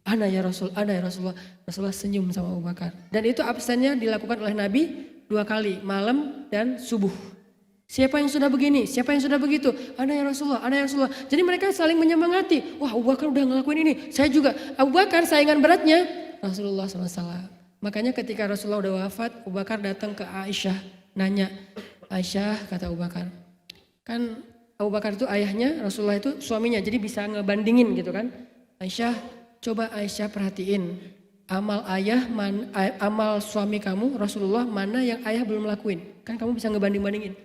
C: Ana ya Rasul, ana ya Rasulullah. Rasulullah senyum sama Abu Bakar. Dan itu absennya dilakukan oleh Nabi 2 kali, malam dan subuh. Siapa yang sudah begini, siapa yang sudah begitu. Ana ya Rasulullah, ana ya Rasulullah. Jadi mereka saling menyemangati. Wah, Abu Bakar udah ngelakuin ini, saya juga. Abu Bakar saingan beratnya Rasulullah SAW. Makanya ketika Rasulullah udah wafat, Abu Bakar datang ke Aisyah, nanya. Aisyah, kata Abu Bakar, kan Abu Bakar itu ayahnya, Rasulullah itu suaminya, jadi bisa ngebandingin gitu kan. Aisyah, coba Aisyah perhatiin amal amal suami kamu Rasulullah mana yang ayah belum lakuin. Kan kamu bisa ngebanding-bandingin.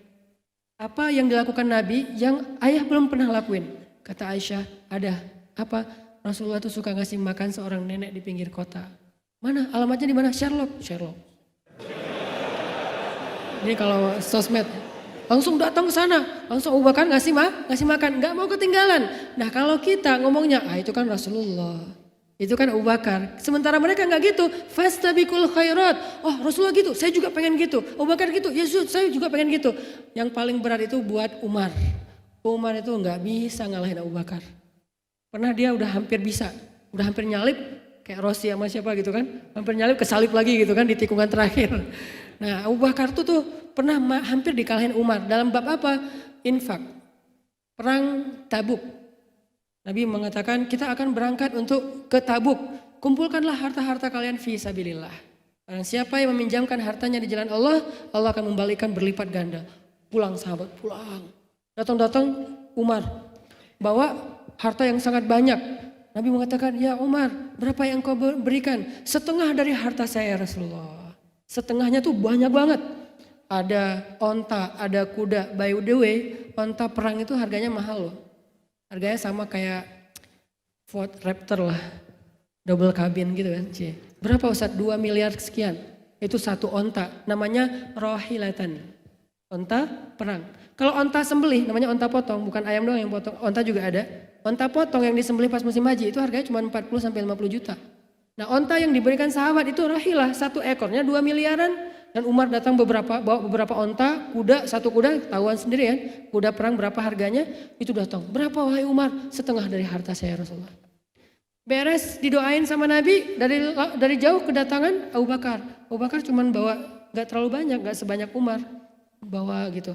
C: Apa yang dilakukan Nabi yang ayah belum pernah lakuin? Kata Aisyah, ada. Apa? Rasulullah tuh suka ngasih makan seorang nenek di pinggir kota. Mana? Alamatnya di mana? Sherlock. Ini kalau sosmed. Langsung datang ke sana. Langsung Abu Bakar ngasih makan. Nggak mau ketinggalan. Nah kalau kita ngomongnya, itu kan Rasulullah. Itu kan Abu Bakar. Sementara mereka nggak gitu. Fastabiqul khairat. Oh Rasulullah gitu, saya juga pengen gitu. Abu Bakar gitu, Yesus saya juga pengen gitu. Yang paling berat itu buat Umar. Umar itu nggak bisa ngalahin Abu Bakar. Pernah dia udah hampir bisa, udah hampir nyalip. Kayak Rossi sama siapa gitu kan. Hampir nyalip kesalip lagi gitu kan di tikungan terakhir. Nah Abu Bakar tuh pernah hampir dikalahin Umar. Dalam bab apa? Infak. Perang Tabuk. Nabi mengatakan kita akan berangkat untuk ke Tabuk. Kumpulkanlah harta-harta kalian fi sabilillah. Barang siapa yang meminjamkan hartanya di jalan Allah, Allah akan membalikan berlipat ganda. Pulang sahabat, pulang. Datang Umar. Bawa harta yang sangat banyak. Nabi mengatakan, ya Umar, berapa yang kau berikan? Setengah dari harta saya Rasulullah. Setengahnya tuh banyak banget. Ada onta, ada kuda. By the way, onta perang itu harganya mahal loh. Harganya sama kayak Ford Raptor lah, double cabin gitu kan. Berapa Ustadz? 2 miliar sekian. Itu satu onta, namanya rohilatan. Onta perang. Kalau onta sembelih, namanya onta potong, bukan ayam doang yang potong. Onta juga ada. Onta potong yang disembelih pas musim haji itu harganya cuma 40-50 juta. Nah onta yang diberikan sahabat itu rohilah, satu ekornya 2 miliaran. Dan Umar datang bawa beberapa onta, kuda, satu kuda, tahuan sendiri kan. Kuda perang berapa harganya, itu datang. Berapa wahai Umar? Setengah dari harta saya Rasulullah. Beres didoain sama Nabi, dari jauh kedatangan Abu Bakar. Abu Bakar cuman bawa, gak terlalu banyak, gak sebanyak Umar. Bawa gitu.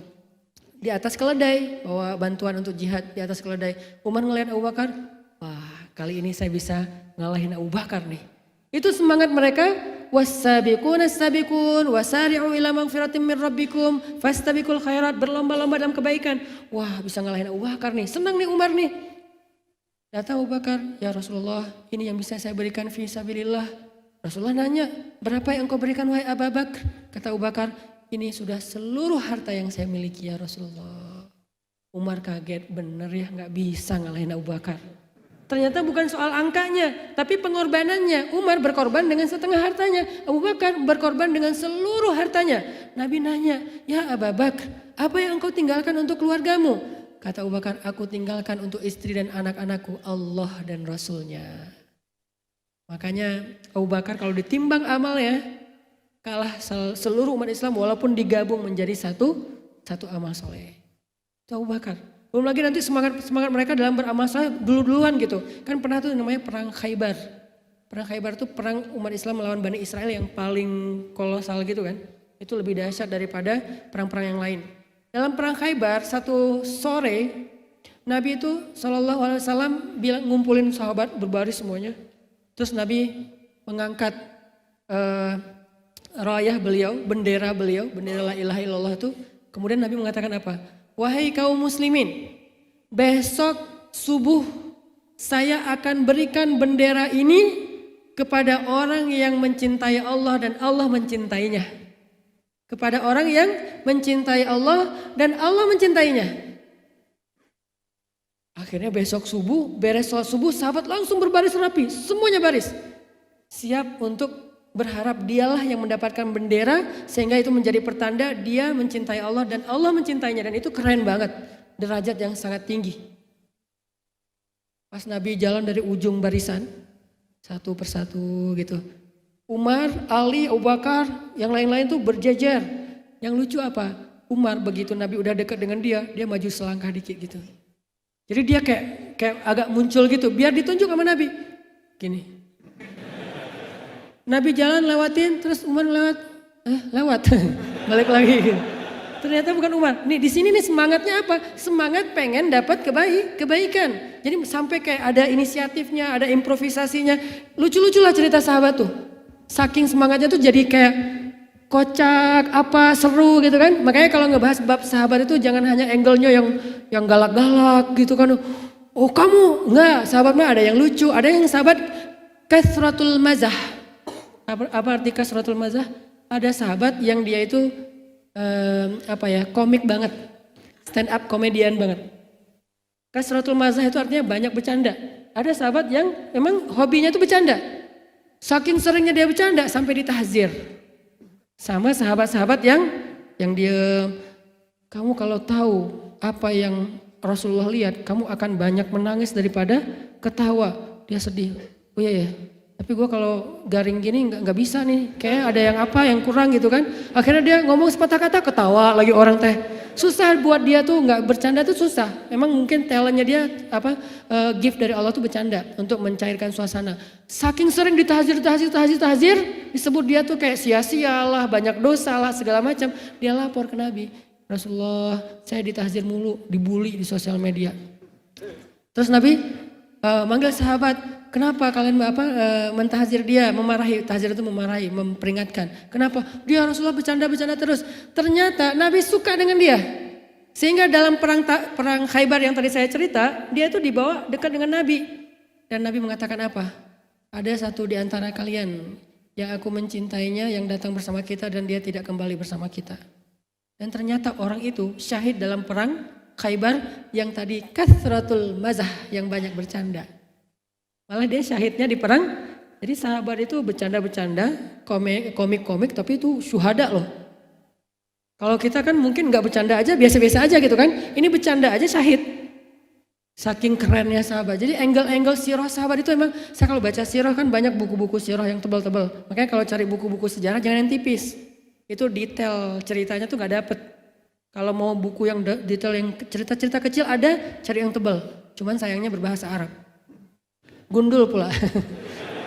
C: Di atas keledai, bawa bantuan untuk jihad di atas keledai. Umar ngelihat Abu Bakar, wah kali ini saya bisa ngalahin Abu Bakar nih. Itu semangat mereka. Was-sabiquna as-sabiqun wasari'u ila magfiratin min rabbikum fastabiqul khairat, berlomba-lomba dalam kebaikan. Wah, bisa ngalahin Abu Bakar nih. Senang nih Umar nih. Datang Abu Bakar, ya Rasulullah, ini yang bisa saya berikan fi sabilillah. Rasulullah nanya, berapa yang kau berikan wahai Abu Bakar? Kata Abu Bakar, ini sudah seluruh harta yang saya miliki ya Rasulullah. Umar kaget, bener ya nggak bisa ngalahin Abu Bakar. Ternyata bukan soal angkanya, tapi pengorbanannya. Umar berkorban dengan setengah hartanya. Abu Bakar berkorban dengan seluruh hartanya. Nabi nanya, ya Abu Bakar, apa yang engkau tinggalkan untuk keluargamu? Kata Abu Bakar, aku tinggalkan untuk istri dan anak-anakku Allah dan Rasulnya. Makanya Abu Bakar kalau ditimbang amalnya, kalah seluruh umat Islam walaupun digabung menjadi satu amal soleh. Itu Abu Bakar. Belum lagi nanti semangat mereka dalam beramal soleh duluan gitu. Kan pernah tuh namanya perang Khaybar. Perang Khaybar itu perang umat Islam melawan Bani Israel yang paling kolosal gitu kan. Itu lebih dahsyat daripada perang-perang yang lain. Dalam perang Khaybar satu sore Nabi itu SAW bilang ngumpulin sahabat berbaris semuanya. Terus Nabi mengangkat rayah beliau, bendera la ilaha illallah itu. Kemudian Nabi mengatakan apa? Wahai kaum muslimin, besok subuh saya akan berikan bendera ini kepada orang yang mencintai Allah dan Allah mencintainya. Kepada orang yang mencintai Allah dan Allah mencintainya. Akhirnya besok subuh, beres sholat subuh, sahabat langsung berbaris rapi, semuanya baris. Siap untuk berharap dialah yang mendapatkan bendera sehingga itu menjadi pertanda dia mencintai Allah dan Allah mencintainya, dan itu keren banget, derajat yang sangat tinggi. Pas Nabi jalan dari ujung barisan satu persatu gitu, Umar, Ali, Abu Bakar, yang lain-lain tuh berjejer. Yang lucu apa? Umar begitu Nabi udah dekat dengan dia maju selangkah dikit gitu. Jadi dia kayak agak muncul gitu biar ditunjuk sama Nabi. Gini. Nabi jalan lewatin, terus Umar lewat, balik lagi. Ternyata bukan Umar. Nih di sini nih semangatnya apa? Semangat pengen dapat kebaikan. Jadi sampai kayak ada inisiatifnya, ada improvisasinya. Lucu-lucu lah cerita sahabat tuh. Saking semangatnya tuh jadi kayak kocak, apa seru gitu kan. Makanya kalau ngebahas bab sahabat itu jangan hanya angle-nya yang galak-galak gitu kan. Oh kamu enggak, sahabat mah ada yang lucu, ada yang sahabat kasratul mazah. Apa arti kasratul mazah? Ada sahabat yang dia itu komik banget, stand up komedian banget. Kasratul mazah itu artinya banyak bercanda. Ada sahabat yang memang hobinya itu bercanda. Saking seringnya dia bercanda sampai ditahzir. Sama sahabat-sahabat yang dia, kamu kalau tahu apa yang Rasulullah lihat, kamu akan banyak menangis daripada ketawa. Dia sedih. Oh iya ya. Tapi gue kalau garing gini nggak bisa nih, kayak ada yang kurang gitu kan. Akhirnya dia ngomong sepatah kata ketawa lagi orang teh. Susah buat dia tuh nggak bercanda tuh susah. Memang mungkin talentnya dia gift dari Allah tuh bercanda untuk mencairkan suasana. Saking sering ditahzir, disebut dia tuh kayak sia-sia lah, banyak dosa lah segala macam. Dia lapor ke Nabi, Rasulullah saya ditahzir mulu, dibully di sosial media. Terus Nabi manggil sahabat. Kenapa kalian mentahzir dia, memarahi, tahzir itu memarahi, memperingatkan. Kenapa? Dia Rasulullah bercanda terus. Ternyata Nabi suka dengan dia. Sehingga dalam perang Khaybar yang tadi saya cerita, dia itu dibawa dekat dengan Nabi. Dan Nabi mengatakan apa? Ada satu di antara kalian yang aku mencintainya yang datang bersama kita dan dia tidak kembali bersama kita. Dan ternyata orang itu syahid dalam perang Khaybar yang tadi kasratul mazah, yang banyak bercanda. Malah dia syahidnya di perang. Jadi sahabat itu bercanda-bercanda, komik-komik, tapi itu syuhada loh. Kalau kita kan mungkin gak bercanda aja, biasa-biasa aja gitu kan. Ini bercanda aja syahid. Saking kerennya sahabat. Jadi angle-angle sirah sahabat itu emang, saya kalau baca sirah kan banyak buku-buku sirah yang tebal-tebal. Makanya kalau cari buku-buku sejarah jangan yang tipis. Itu detail ceritanya tuh gak dapet. Kalau mau buku yang detail, yang cerita-cerita kecil ada, cari yang tebal. Cuman sayangnya berbahasa Arab. Gundul pula.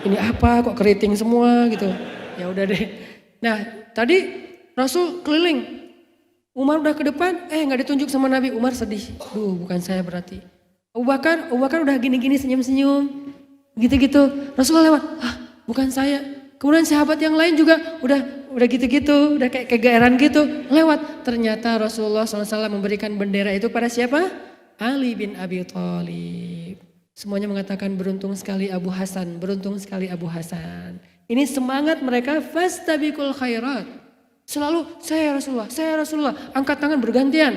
C: Ini apa kok keriting semua gitu. Ya udah deh. Nah, tadi Rasul keliling. Umar udah ke depan, nggak ditunjuk sama Nabi. Umar sedih. Duh, bukan saya berarti. Abu Bakar udah gini-gini senyum-senyum. Gitu-gitu. Rasulullah lewat. Bukan saya. Kemudian sahabat yang lain juga udah gitu-gitu, udah kayak kegeeran gitu, lewat. Ternyata Rasulullah SAW memberikan bendera itu pada siapa? Ali bin Abi Thalib. Semuanya mengatakan beruntung sekali Abu Hasan, beruntung sekali Abu Hasan. Ini semangat mereka, fastabiqul khairat. Selalu saya Rasulullah, angkat tangan bergantian.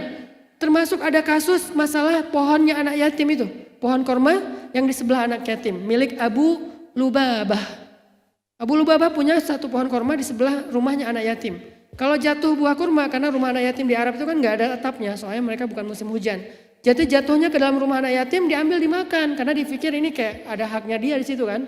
C: Termasuk ada kasus masalah pohonnya anak yatim itu. Pohon korma yang di sebelah anak yatim, milik Abu Lubabah. Abu Lubabah punya satu pohon korma di sebelah rumahnya anak yatim. Kalau jatuh buah kurma, karena rumah anak yatim di Arab itu kan gak ada atapnya, soalnya mereka bukan musim hujan. Jadi jatuhnya ke dalam rumah anak yatim, diambil dimakan karena dipikir ini kayak ada haknya dia di situ kan.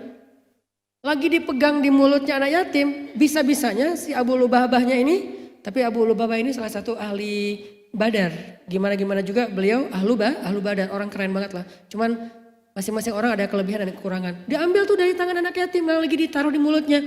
C: Lagi dipegang di mulutnya anak yatim, bisa-bisanya si Abu Lubabahnya ini, tapi Abu Lubabah ini salah satu ahli Badar. Gimana juga beliau ahlu Badar, orang keren banget lah. Cuman masing-masing orang ada kelebihan dan kekurangan. Diambil tuh dari tangan anak yatim, lagi ditaruh di mulutnya.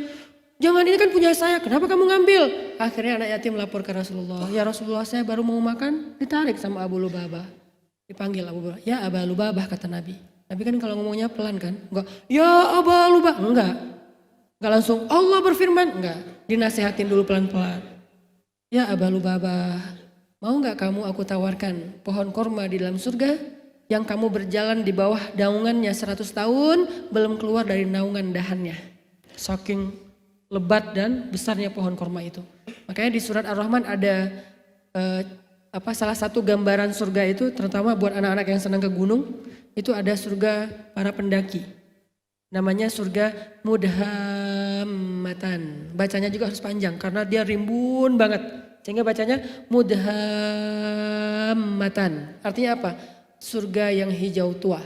C: Jangan, ini kan punya saya, kenapa kamu ngambil? Akhirnya anak yatim lapor ke Rasulullah. Ya Rasulullah, saya baru mau makan, ditarik sama Abu Lubabah. Dipanggil Abu Lubabah, ya Abu Lubabah kata Nabi. Nabi kan kalau ngomongnya pelan kan, enggak, ya Abu Lubabah, enggak langsung Allah berfirman, enggak, dinasehatin dulu pelan-pelan. Ya Abu Lubabah, mau enggak kamu aku tawarkan pohon korma di dalam surga yang kamu berjalan di bawah naungannya 100 tahun belum keluar dari naungan dahannya. Saking lebat dan besarnya pohon korma itu. Makanya di surat Ar-Rahman ada salah satu gambaran surga itu, terutama buat anak-anak yang senang ke gunung, itu ada surga para pendaki. Namanya surga Mudhammatan. Bacanya juga harus panjang karena dia rimbun banget. Sehingga bacanya Mudhammatan. Artinya apa? Surga yang hijau tua.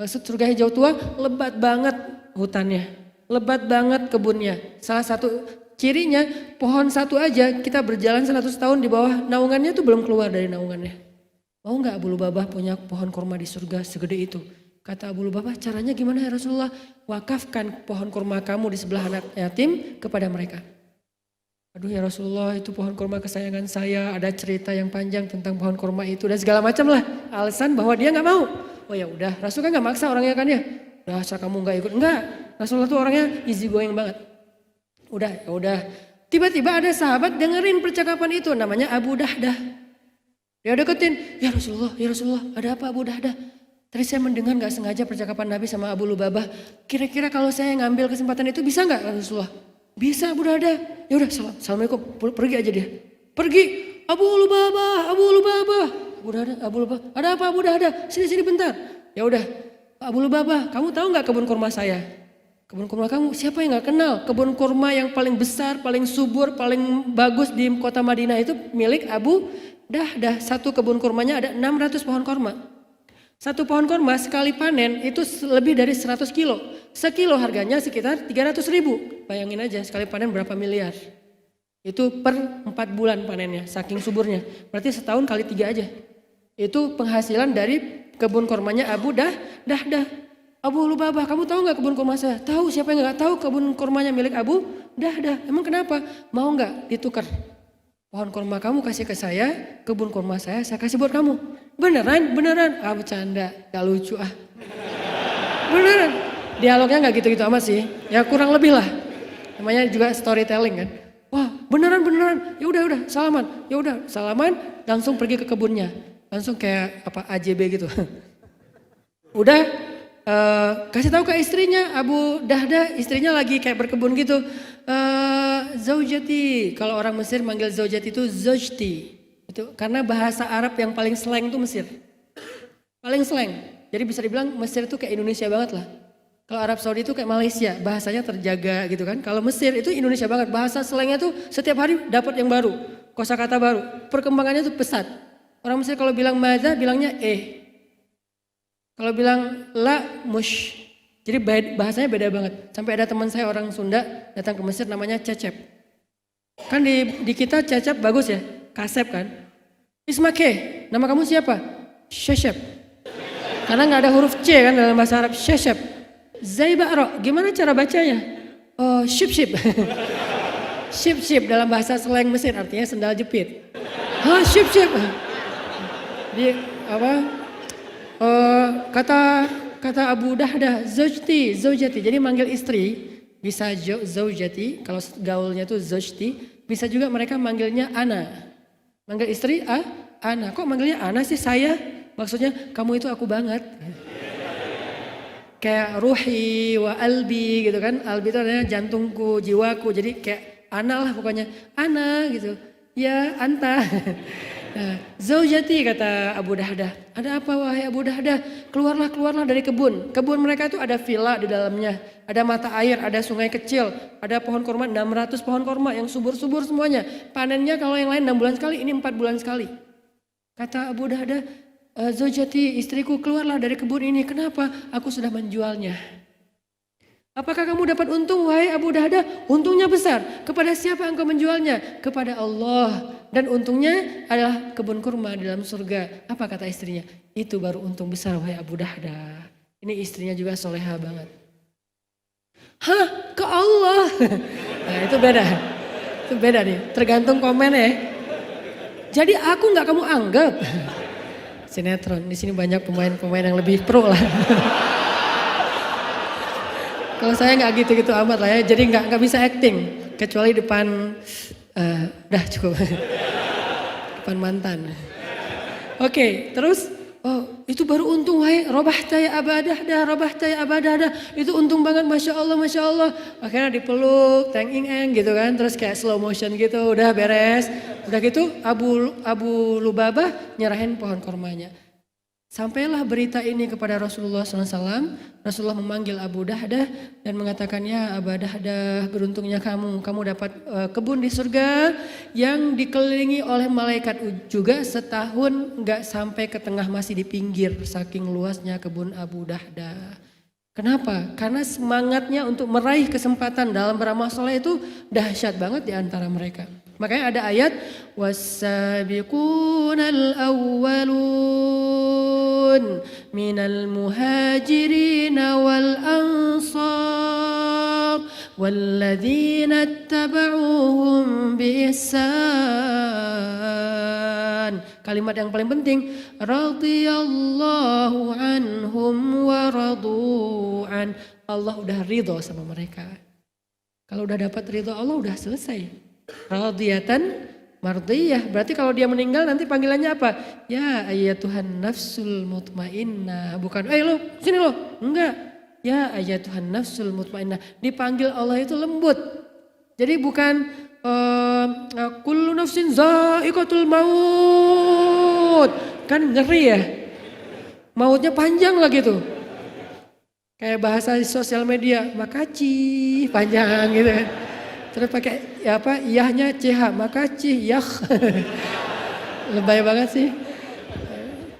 C: Maksud surga hijau tua, lebat banget hutannya. Lebat banget kebunnya. Salah satu cirinya pohon satu aja kita berjalan 100 tahun di bawah naungannya tuh belum keluar dari naungannya. Mau nggak Abu Lubabah punya pohon kurma di surga segede itu? Kata Abu Lubabah, caranya gimana ya Rasulullah? Wakafkan pohon kurma kamu di sebelah anak yatim kepada mereka. Aduh ya Rasulullah, itu pohon kurma kesayangan saya, ada cerita yang panjang tentang pohon kurma itu dan segala macam lah alasan bahwa dia nggak mau. Oh ya udah, Rasul kan nggak maksa orangnya kan ya. Udah asal kamu nggak ikut, enggak. Rasulullah tuh orangnya easy going banget. Udah, ya udah. Tiba-tiba ada sahabat dengerin percakapan itu, namanya Abu Dahdah. Dia deketin, ya Rasulullah, ada apa Abu Dahdah? Tadi saya mendengar nggak sengaja percakapan Nabi sama Abu Lubabah. Kira-kira kalau saya ngambil kesempatan itu bisa nggak Rasulullah? Bisa Abu Dahdah. Ya udah, assalamualaikum, pergi aja dia. Pergi, Abu Lubabah. Abu Lubabah, ada apa Abu Dahdah? Sini bentar. Ya udah, Abu Lubabah, kamu tahu nggak kebun kurma saya? Kebun kurma kamu, siapa yang nggak kenal? Kebun kurma yang paling besar, paling subur, paling bagus di kota Madinah itu milik Abu Dahdah. Satu kebun kurmanya ada 600 pohon kurma. Satu pohon kurma sekali panen itu lebih dari 100 kilo. Sekilo harganya sekitar 300 ribu. Bayangin aja sekali panen berapa miliar. Itu per 4 bulan panennya, saking suburnya. Berarti setahun kali 3 aja. Itu penghasilan dari kebun kurmanya Abu Dahdah. Abu Lubabah, kamu tahu nggak kebun kurma saya? Tahu, siapa yang nggak tahu kebun kurmanya milik Abu Dahdah? Emang kenapa? Mau nggak ditukar? Pohon kurma kamu kasih ke saya, kebun kurma saya kasih buat kamu. Beneran? Ah bercanda, gak lucu ah. Beneran. Dialognya gak gitu-gitu amat sih. Ya kurang lebih lah. Namanya juga storytelling kan. Wah beneran. Ya udah salaman. Langsung pergi ke kebunnya. Langsung kayak apa AJB gitu. Udah. Kasih tahu ke istrinya, Abu Dahdah istrinya lagi kayak berkebun gitu. Zaujati, kalau orang Mesir manggil zaujati itu zojti. Itu karena bahasa Arab yang paling slang itu Mesir. Paling slang. Jadi bisa dibilang Mesir itu kayak Indonesia banget lah. Kalau Arab Saudi itu kayak Malaysia, bahasanya terjaga gitu kan. Kalau Mesir itu Indonesia banget, bahasa slangnya tuh setiap hari dapat yang baru, kosakata baru. Perkembangannya tuh pesat. Orang Mesir kalau bilang maza bilangnya Kalau bilang la mush. Jadi bahasanya beda banget. Sampai ada teman saya orang Sunda datang ke Mesir namanya Cecep. Kan di kita Cecep bagus ya, Kasep kan. Ismake, nama kamu siapa? Sheshep. Karena nggak ada huruf C kan dalam bahasa Arab, Sheshep. Zaibaro, gimana cara bacanya? Oh, ship. Ship dalam bahasa slang Mesir artinya sendal jepit. Hah, ship. Di apa? Kata Abu Dahdah, zaujati. Jadi manggil istri bisa zaujati, kalau gaulnya tuh zaujti, bisa juga mereka manggilnya ana. Manggil istri ana. Kok manggilnya ana sih saya? Maksudnya kamu itu aku banget. Kayak ruhi wa albi gitu kan. Albi itu artinya jantungku, jiwaku. Jadi kayak ana lah pokoknya. Ana gitu. Ya anta. Nah, zaujati kata Abu Dahdah. Ada apa wahai Abu Dahdah? Keluarlah dari kebun. Kebun mereka itu ada villa di dalamnya. Ada mata air, ada sungai kecil. Ada pohon kurma, 600 pohon kurma yang subur-subur semuanya. Panennya kalau yang lain 6 bulan sekali, ini 4 bulan sekali. Kata Abu Dahdah, zaujati istriku keluarlah dari kebun ini. Kenapa? Aku sudah menjualnya. Apakah kamu dapat untung wahai Abu Dahdah? Untungnya besar. Kepada siapa engkau menjualnya? Kepada Allah. Dan untungnya adalah kebun kurma di dalam surga. Apa kata istrinya? Itu baru untung besar wahai Abu Dahdah. Ini istrinya juga soleha banget. Hah? Ke Allah? Nah itu beda. Itu beda nih. Tergantung komen ya. Jadi aku gak kamu anggap. Sinetron. Di sini banyak pemain-pemain yang lebih pro lah. Kalau saya nggak gitu-gitu amat lah ya, jadi nggak bisa acting kecuali depan, udah cukup, depan mantan. Oke, terus, oh itu baru untung wahai robahta ya abadahdah, itu untung banget masya Allah. Akhirnya dipeluk, teng ing gitu kan, terus kayak slow motion gitu, udah beres, udah gitu Abu Lubabah nyerahin pohon kurmanya. Sampailah berita ini kepada Rasulullah SAW. Rasulullah memanggil Abu Dahdah dan mengatakan, ya Abu Dahdah, beruntungnya kamu dapat kebun di surga yang dikelilingi oleh malaikat juga setahun nggak sampai ke tengah, masih di pinggir saking luasnya kebun Abu Dahdah. Kenapa? Karena semangatnya untuk meraih kesempatan dalam beramal soleh itu dahsyat banget di antara mereka. Makanya ada ayat was-sabiqunal awwalun minal muhajirin wal ansar walladzina ittaba'uhum biihsan. Kalimat yang paling penting, radhiyallahu anhum wa radu'an. Allah udah ridho sama mereka. Kalau udah dapat ridho Allah udah selesai. Radiyatan mardiyah. Berarti kalau dia meninggal nanti panggilannya apa? Ya ayyatuhan nafsul mutmainnah. Bukan, lo sini lo. Enggak. Ya ayyatuhan nafsul mutmainnah. Dipanggil Allah itu lembut. Jadi bukan kullu nafsin za'iqatul maut. Kan ngeri ya. Mautnya panjang lah gitu. Kayak bahasa di sosial media, makasih panjang gitu kan. Terus pakai iyahnya CH, makasih yah. Lebay banget sih.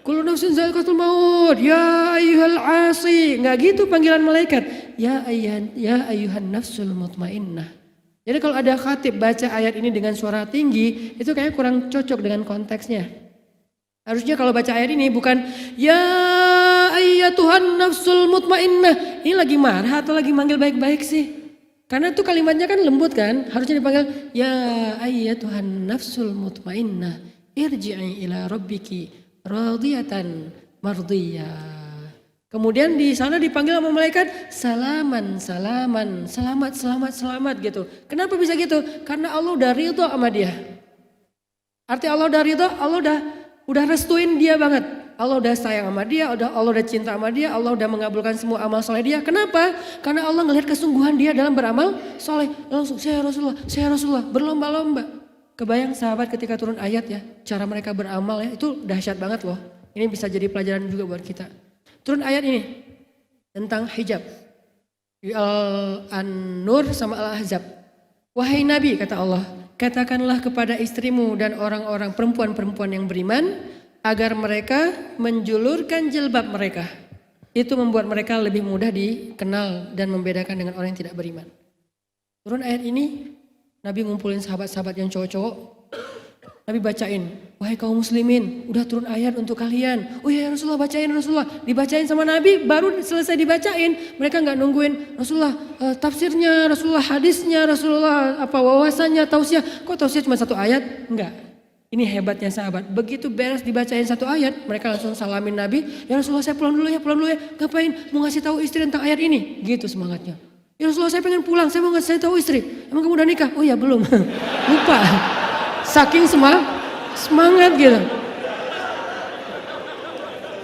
C: Kullu nafsin za'iqatul maut, ya ayyuhal asi. Enggak gitu panggilan malaikat. Ya ayyuhan nafsul mutmainnah. Jadi kalau ada khatib baca ayat ini dengan suara tinggi, itu kayaknya kurang cocok dengan konteksnya. Harusnya kalau baca ayat ini bukan ya ayyatuhan nafsul mutmainnah. Ini lagi marah atau lagi manggil baik-baik sih? Karena itu kalimatnya kan lembut kan, harusnya dipanggil ya ayyatuhan nafsul mutmainnah irji'i ila rabbiki radiyatan mardiyah. Kemudian di sana dipanggil sama malaikat salaman, selamat gitu. Kenapa bisa gitu? Karena Allah udah ridho sama dia. Arti Allah udah ridho, Allah udah restuin dia banget. Allah udah sayang sama dia, Allah udah cinta sama dia, Allah udah mengabulkan semua amal soleh dia. Kenapa? Karena Allah ngelihat kesungguhan dia dalam beramal soleh. Langsung saya Rasulullah, berlomba-lomba. Kebayang sahabat ketika turun ayat ya, cara mereka beramal ya, itu dahsyat banget loh. Ini bisa jadi pelajaran juga buat kita. Turun ayat ini tentang hijab. Al-An-Nur sama Al-Ahzab. Wahai Nabi, kata Allah, katakanlah kepada istrimu dan orang-orang perempuan-perempuan yang beriman, agar mereka menjulurkan jilbab mereka. Itu membuat mereka lebih mudah dikenal dan membedakan dengan orang yang tidak beriman. Turun ayat ini, Nabi ngumpulin sahabat-sahabat yang cowok-cowok. Nabi bacain, wahai kaum muslimin, udah turun ayat untuk kalian. Oh ya Rasulullah, bacain Rasulullah. Dibacain sama Nabi, baru selesai dibacain. Mereka gak nungguin Rasulullah tafsirnya, Rasulullah hadisnya, Rasulullah wawasannya, tausiah. Kok tausiah cuma satu ayat? Enggak. Ini hebatnya sahabat. Begitu beres dibacain satu ayat, mereka langsung salamin Nabi. Ya Rasulullah, saya pulang dulu ya. Ngapain? Mau ngasih tahu istri tentang ayat ini? Gitu semangatnya. Ya Rasulullah, saya pengen pulang. Saya mau ngasih tahu istri. Emang kamu udah nikah? Oh ya belum. Lupa. Saking semangat gitu.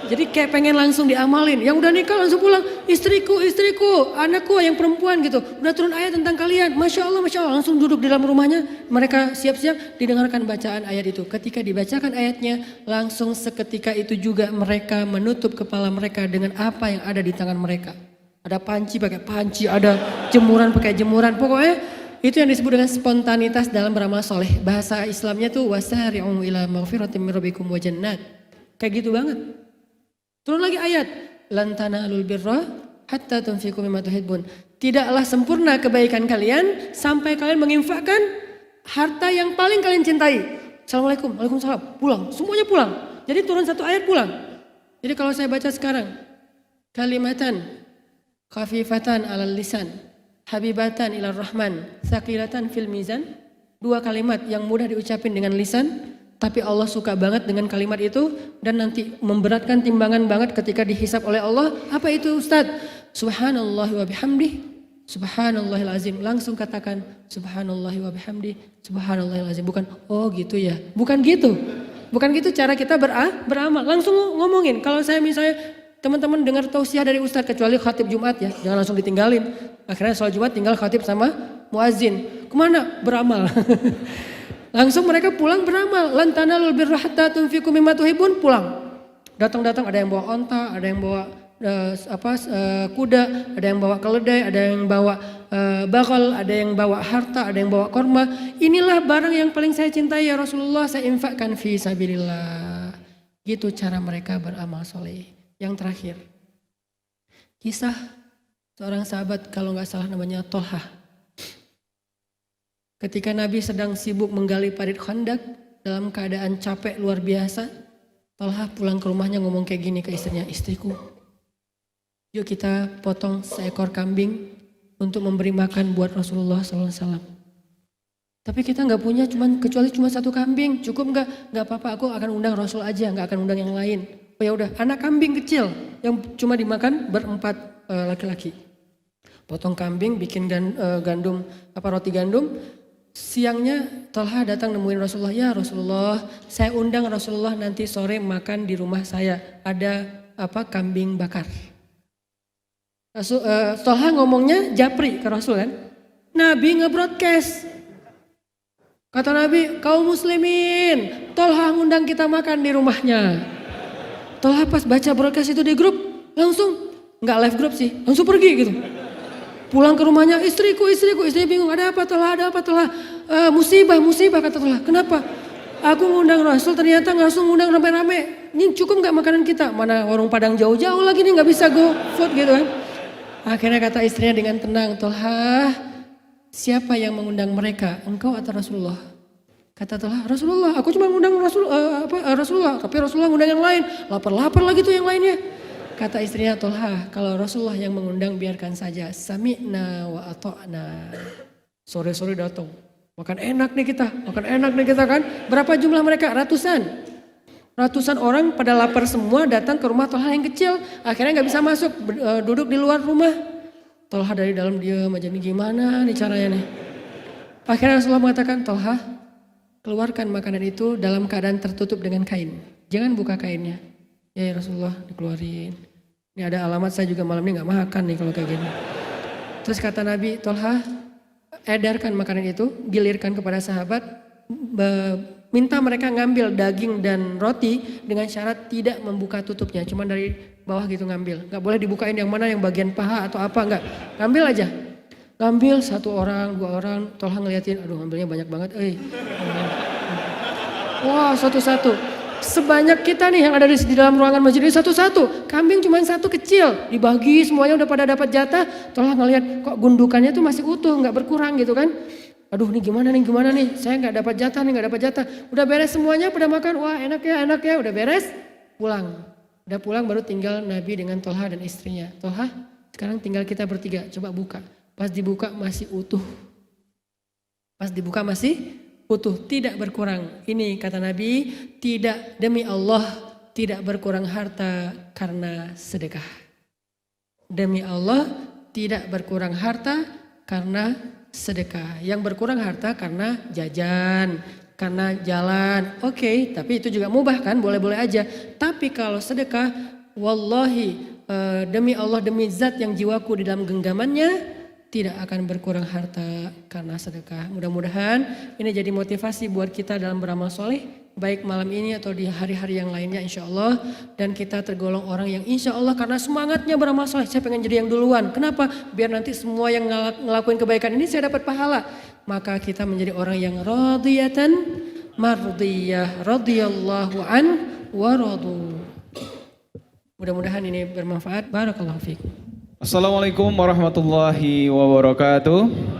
C: Jadi kayak pengen langsung diamalin. Yang udah nikah langsung pulang. Istriku, anakku yang perempuan gitu. Udah turun ayat tentang kalian. Masya Allah. Langsung duduk di dalam rumahnya. Mereka siap-siap didengarkan bacaan ayat itu. Ketika dibacakan ayatnya, langsung seketika itu juga mereka menutup kepala mereka dengan apa yang ada di tangan mereka. Ada panci pakai panci, ada jemuran pakai jemuran. Pokoknya itu yang disebut dengan spontanitas dalam beramal soleh. Bahasa Islamnya tuh wasari'u ila maghfiratin min rabbikum wa jannat. Kayak gitu banget. Turun lagi ayat, lan tanalul birra hatta tunfiqu mimma tuhibbun. Tidaklah sempurna kebaikan kalian sampai kalian menginfakkan harta yang paling kalian cintai. Assalamualaikum, waalaikumsalam, pulang, semuanya pulang. Jadi turun satu ayat pulang. Jadi kalau saya baca sekarang, kalimatan khafifatan alal lisan, habibatan ilar rahman, sakilatan fil mizan. Dua kalimat yang mudah diucapin dengan lisan, tapi Allah suka banget dengan kalimat itu dan nanti memberatkan timbangan banget ketika dihisap oleh Allah. Apa itu Ustaz? Subhanallah wa bihamdih, subhanallahil azim. Langsung katakan subhanallah wa bihamdih, subhanallahil azim. Bukan oh gitu ya. Bukan gitu. Bukan gitu cara kita beramal. Langsung ngomongin. Kalau saya misalnya teman-teman dengar tausiah dari Ustaz, kecuali khatib Jumat ya, jangan langsung ditinggalin. Akhirnya sholat Jumat tinggal khatib sama muazin. Kemana? Beramal. Langsung mereka pulang beramal. Lan tanalul birra hatta tunfiqu mimma tuhibbun, pulang. Datang-datang ada yang bawa onta, ada yang bawa kuda, ada yang bawa keledai, ada yang bawa bakal, ada yang bawa harta, ada yang bawa korma. Inilah barang yang paling saya cintai ya Rasulullah, saya infakkan fi sabilillah. Gitu cara mereka beramal soleh. Yang terakhir, kisah seorang sahabat, kalau nggak salah namanya Tolhah. Ketika Nabi sedang sibuk menggali parit Khandak dalam keadaan capek luar biasa, Tolhah pulang ke rumahnya ngomong kayak gini ke istrinya, istriku, yuk kita potong seekor kambing, untuk memberi makan buat Rasulullah SAW. Tapi kita nggak punya kecuali cuma satu kambing, cukup nggak? Nggak apa-apa, aku akan undang Rasul aja, nggak akan undang yang lain. Oh ya udah, anak kambing kecil yang cuma dimakan berempat laki-laki. Potong kambing, bikin roti gandum. Siangnya Tolha datang nemuin Rasulullah, ya Rasulullah, saya undang Rasulullah nanti sore makan di rumah saya, ada kambing bakar. Tolha ngomongnya japri ke Rasul kan, Nabi nge-broadcast. Kata Nabi, kaum muslimin, Tolha ngundang kita makan di rumahnya. Tolha pas baca broadcast itu di grup, langsung, nggak live grup sih, langsung pergi gitu. Pulang ke rumahnya, istriku bingung, ada apa Tolha, musibah kata Tolha. Kenapa? Aku ngundang Rasul, ternyata Rasul ngundang rame-rame. Ini cukup nggak makanan kita? Mana warung Padang jauh-jauh lagi nih, nggak bisa go food gitu kan. Akhirnya kata istrinya dengan tenang, Tolha, siapa yang mengundang mereka? Engkau atau Rasulullah? Kata Tolha, Rasulullah, aku cuma ngundang Rasulullah, tapi Rasulullah ngundang yang lain. Lapar lagi tuh yang lainnya. Kata istrinya, Tolha, kalau Rasulullah yang mengundang biarkan saja. Sami'na wa ata'na. Sore-sore datang. Makan enak nih kita kan. Berapa jumlah mereka? Ratusan orang pada lapar semua datang ke rumah Tolha yang kecil. Akhirnya gak bisa masuk, duduk di luar rumah. Tolha dari dalam diam aja, nih gimana nih caranya nih. Akhirnya Rasulullah mengatakan, Tolha, keluarkan makanan itu dalam keadaan tertutup dengan kain. Jangan buka kainnya. Ya Rasulullah, dikeluarin. Ini ada alamat, saya juga malam ini gak makan nih kalau kayak gini. Terus kata Nabi, Tolha, edarkan makanan itu, gilirkan kepada sahabat, minta mereka ngambil daging dan roti dengan syarat tidak membuka tutupnya, cuma dari bawah gitu ngambil. Gak boleh dibukain yang mana, yang bagian paha atau apa, enggak. Ngambil aja. Ngambil 1 orang, 2 orang, Tolha ngeliatin, aduh ngambilnya banyak banget. Wah, satu-satu. Sebanyak kita nih yang ada di dalam ruangan masjid ini satu-satu. Kambing cuma 1 kecil, dibagi semuanya udah pada dapat jatah. Tolha ngeliat kok gundukannya tuh masih utuh, gak berkurang gitu kan. Aduh ini gimana nih, saya gak dapat jatah. Udah beres semuanya, pada makan, wah enak ya, udah beres, pulang. Udah pulang baru tinggal Nabi dengan Tolha dan istrinya. Tolha, sekarang tinggal kita bertiga, coba buka. Pas dibuka masih utuh. Tidak berkurang. Ini kata Nabi, demi Allah tidak berkurang harta karena sedekah. Demi Allah tidak berkurang harta karena sedekah. Yang berkurang harta karena jajan, karena jalan. Oke, tapi itu juga mubah kan, boleh-boleh aja. Tapi kalau sedekah, wallahi demi Allah, demi zat yang jiwaku di dalam genggamannya, tidak akan berkurang harta karena sedekah. Mudah-mudahan ini jadi motivasi buat kita dalam beramal soleh, baik malam ini atau di hari-hari yang lainnya insya Allah. Dan kita tergolong orang yang insya Allah karena semangatnya beramal soleh, saya pengen jadi yang duluan. Kenapa? Biar nanti semua yang ngelakuin kebaikan ini saya dapat pahala. Maka kita menjadi orang yang radiyatan mardiyah, radiyallahu an wa radu. Mudah-mudahan ini bermanfaat. Barakallahu fiikum.
A: Assalamualaikum warahmatullahi wabarakatuh.